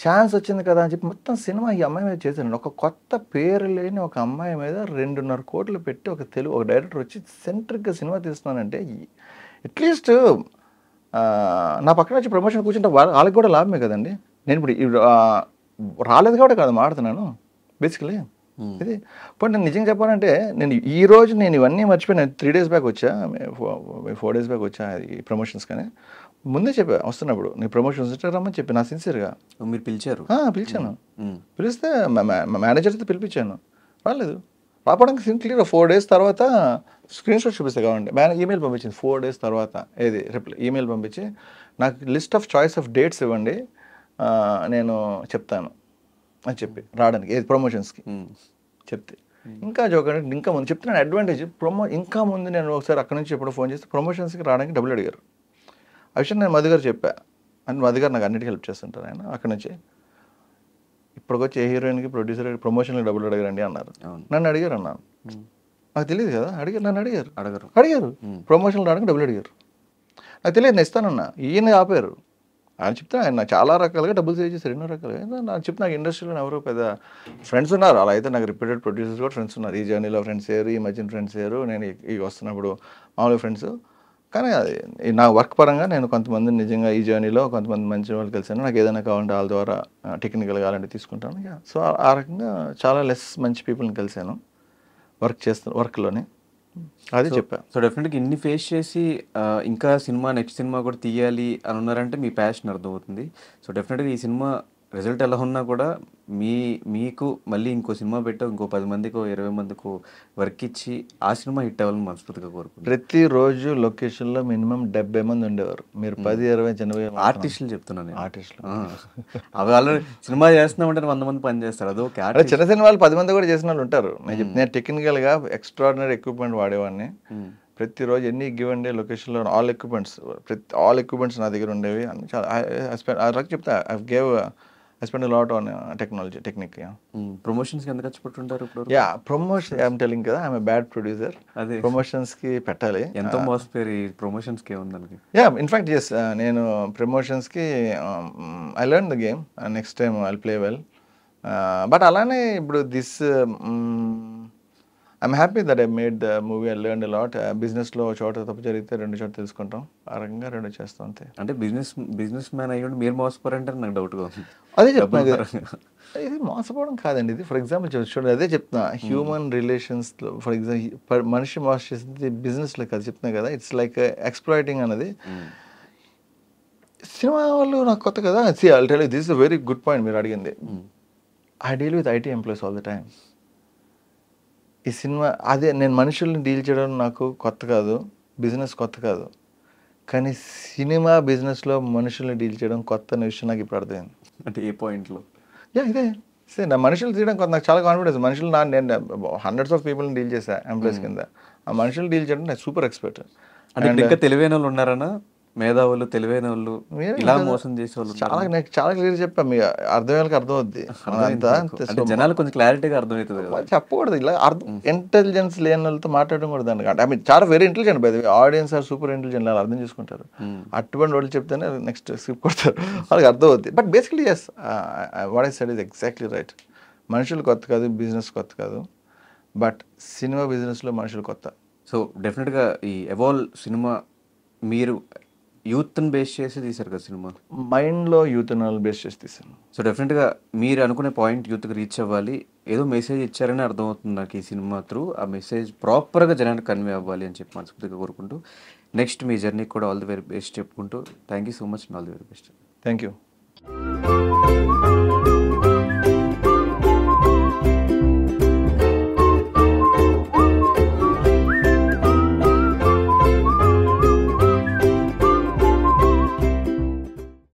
ఛాన్స్ వచ్చింది కదా అని చెప్పి మొత్తం సినిమా ఈ అమ్మాయి మీద చేశాను. ఒక కొత్త పేరు లేని ఒక అమ్మాయి మీద 2.5 కోట్లు పెట్టి ఒక డైరెక్టర్ వచ్చి సెంట్రిక్గా సినిమా తీస్తున్నానంటే అట్లీస్ట్ నా పక్కన వచ్చి ప్రమోషన్ కూర్చుంటే వాళ్ళకి కూడా లాభమే కదండి. నేను ఇప్పుడు రాలేదు కూడా కాదు మాడుతున్నాను బేసికలీ. ఇది ఇప్పుడు నేను నిజంగా చెప్పాలంటే ఈ రోజు నేను ఇవన్నీ మర్చిపోయి 3 days బ్యాక్ వచ్చా, 4 days బ్యాక్ వచ్చా ఈ ప్రమోషన్స్. కానీ ముందే చెప్పా వస్తున్నప్పుడు నీ ప్రమోషన్స్ రమ్మని చెప్పి నా సిన్సియర్గా. మీరు పిలిచారు? పిలిచాను. పిలిస్తే మేనేజర్తో పిలిపించాను, రాలేదు. రావడానికి క్లియర్ 4 days తర్వాత స్క్రీన్ షాట్ చూపిస్తే కావండి. ఈమెయిల్ పంపించింది 4 days తర్వాత. ఏది రిప్లై ఈమెయిల్ పంపించి నాకు list of choice of dates ఇవ్వండి, నేను చెప్తాను అని చెప్పి రావడానికి ఏది ప్రమోషన్స్కి చెప్తే. ఇంకా జోకండి, ఇంకా ముందు చెప్తున్నాను అడ్వాంటేజ్ ఇంకా ముందు నేను ఒకసారి అక్కడ నుంచి ఎప్పుడు ఫోన్ చేస్తే ప్రమోషన్స్కి రావడానికి డబ్బులు అడిగారు. ఆ విషయం నేను మధు గారు చెప్పా, అండ్ మధు గారు నాకు అన్నిటికీ హెల్ప్ చేస్తుంటారు. ఆయన అక్కడ నుంచి ఇప్పటికొచ్చి ఏ హీరోయిన్కి ప్రొడ్యూసర్ ప్రమోషన్కి డబ్బులు అడగరండి అన్నారు. నన్ను అడిగారు అన్నాను, నాకు తెలియదు కదా. నన్ను అడిగారు ప్రమోషన్లు రావడానికి డబ్బులు అడిగారు. నాకు తెలియదు, నేను ఇస్తానన్నా. ఈయన ఆపారు. ఆయన చెప్తే ఆయన చాలా రకాలుగా డబ్బులు సేవ్ చేశారు, ఎన్నో రకాలుగా. నాకు చెప్తే నాకు ఇండస్ట్రీలో ఎవరో పెద్ద ఫ్రెండ్స్ ఉన్నారు, అలా అయితే నాకు రిపీటెడ్ ప్రొడ్యూసర్స్ కూడా ఫ్రెండ్స్ ఉన్నారు. ఈ జర్నీలో ఫ్రెండ్స్ అయ్యారు, ఈ మధ్యన ఫ్రెండ్స్ అయ్యారు, నేను ఈ వస్తున్నప్పుడు మామూలుగా ఫ్రెండ్స్. కానీ అది నా వర్క్ పరంగా నేను కొంతమంది నిజంగా ఈ జర్నీలో కొంతమంది మంచి వాళ్ళు కలిసాను. నాకు ఏదైనా కావాలంటే వాళ్ళ ద్వారా టెక్నికల్గా అలాంటివి తీసుకుంటాను. సో ఆ రకంగా చాలా మంచి పీపుల్ని కలిసాను వర్క్లోనే. అది చెప్పా. సో డెఫినెట్గా ఇన్ని ఫేస్ చేసి ఇంకా నెక్స్ట్ సినిమా కూడా తీయాలి అని ఉన్నారంటే మీ ప్యాషన్ అర్థమవుతుంది. సో డెఫినెట్గా ఈ సినిమా రిజల్ట్ ఎలా ఉన్నా కూడా మీకు మళ్ళీ ఇంకో సినిమా పెట్టో ఇంకో 10 మందికో 20 మందికో వర్క్ ఇచ్చి ఆ సినిమా హిట్ అవ్వాలని మనస్ఫూర్తిగా కోరుకుంటున్నాను. ప్రతిరోజు లొకేషన్లో మినిమం 70 మంది ఉండేవారు. మీరు 10, 20 జనవరి ఆర్టిస్టులు చెప్తున్నాను. ఆర్టిస్టులు అవి ఆల్రెడీ సినిమా చేస్తున్నామంటే 100 మంది పని చేస్తారు. అదో చిన్న సినిమాలు 10 మంది కూడా చేసిన వాళ్ళు ఉంటారు. నేను టెక్నికల్గా ఎక్స్ట్రాడినరీ ఎక్విప్మెంట్ వాడేవాడిని. ప్రతిరోజు ఎన్ని గివెన్ డే లొకేషన్లో ఆల్ ఎక్విప్మెంట్స్ నా దగ్గర ఉండేవి. చాలా చెప్తా I spend a lot on technique. Promotions ఎంత ఖర్చు పెట్టుంటారు ఇప్పుడు? ప్రమోషన్ ఐఎమ్ టెలింగ్ కదా, ఐఎమ్ బ్యాడ్ ప్రొడ్యూసర్. అదే ప్రమోషన్స్కి పెట్టాలి. ఎంతో మోసపోయారు ఈ ప్రమోషన్స్కి ఏముందని. ఇన్ఫాక్ట్ నేను ప్రమోషన్స్కి I learn the game, next time I play well. But అలానే ఇప్పుడు I'm happy that I made the movie. I learn a lot. బిజినెస్లో చోట తప్పు జరిగితే 2 చోట తెలుసుకుంటాం, ఆ రకంగా 2 చేస్తాం అంతే. అంటే బిజినెస్ మ్యాన్ అయ్యండి మీరు మోసపోరంటే నాకు డౌట్గా ఉంది. అదే చెప్తున్నా, ఇది మోసపోవడం కాదండి. ఇది ఫర్ ఎగ్జాంపుల్ చూడండి, అదే చెప్తున్నా, హ్యూమన్ రిలేషన్స్లో ఫర్ ఎగ్జాంపుల్ మనిషి మోసం చేసింది బిజినెస్లో కాదు చెప్తున్నా కదా. ఇట్స్ లైక్ ఎక్స్‌ప్లాయిటింగ్ అన్నది. సినిమా వాళ్ళు నాకు కొత్త కదా. I'll tell you this is a very good point మీరు అడిగింది. I deal with IT employees all the time. ఈ సినిమా అదే నేను మనుషుల్ని డీల్ చేయడం నాకు కొత్త కాదు, బిజినెస్ కొత్త కాదు. కానీ సినిమా బిజినెస్లో మనుషుల్ని డీల్ చేయడం కొత్త అనే విషయం నాకు ఇప్పుడు అర్థమైంది. అంటే ఏ పాయింట్లో? ఇదే నా మనుషులు తీయడం కొత్త, నాకు చాలా కాన్ఫిడెన్స్. మనుషులు నేను హండ్రెడ్స్ ఆఫ్ పీపుల్ని డీల్ చేశాను ఎంప్లాయీస్ కింద. ఆ మనుషులు డీల్ చేయడం నేను సూపర్ ఎక్స్పర్ట్. అంటే ఇంకా తెలివైన వాళ్ళు ఉన్నారన్నా మేధావులు, తెలివైన వాళ్ళు మీరే ఇలా కదా. మోసం చేసే వాళ్ళు ఉన్నారు. చాలా నాకు చాలా క్లియర్ చెప్పాను, మీకు అర్థమయ్యేకి అర్థమవుద్ది. అర్థమైంది నాకు. అంటే జనాలు కొంచెం క్లారిటీగా అర్థమవుతుంది కదా. చెప్పకూడదు ఇలా ఇంటెలిజెన్స్ లేని వాళ్ళతో మాట్లాడడం కూడా దానికి. ఐ మీన్ చాలా very intelligent by the way, audiences are super intelligent, అలా అర్థం చేసుకుంటారు. అటువంటి వాళ్ళు చెప్తేనే నెక్స్ట్ స్క్రిప్ట్ కొడతారు, వాళ్ళకి అర్థం అవుద్ది. But basically yes, what I said is exactly right. మనుషులు కొత్త కాదు, బిజినెస్ కొత్త కాదు, బట్ సినిమా బిజినెస్లో మనుషులు కొత్త. సో డెఫినెట్గా ఈ ఎవాల్వ్ సినిమా మీరు యూత్ని బేస్ చేసి తీశారు కదా సినిమా. మైండ్లో యూత్ బేస్ చేసి తీసాను. సో డెఫినెట్గా మీరు అనుకునే పాయింట్ యూత్కి రీచ్ అవ్వాలి, ఏదో మెసేజ్ ఇచ్చారని అర్థమవుతుంది నాకు ఈ సినిమా త్రూ. ఆ మెసేజ్ ప్రాపర్గా జనానికి కన్వే అవ్వాలి అని చెప్పి మనస్ఫూర్తిగా కోరుకుంటూ, నెక్స్ట్ మీ జర్నీకి కూడా ఆల్ ది వెరీ బెస్ట్ చెప్పుకుంటూ, thank you so much and all the very best. Thank you.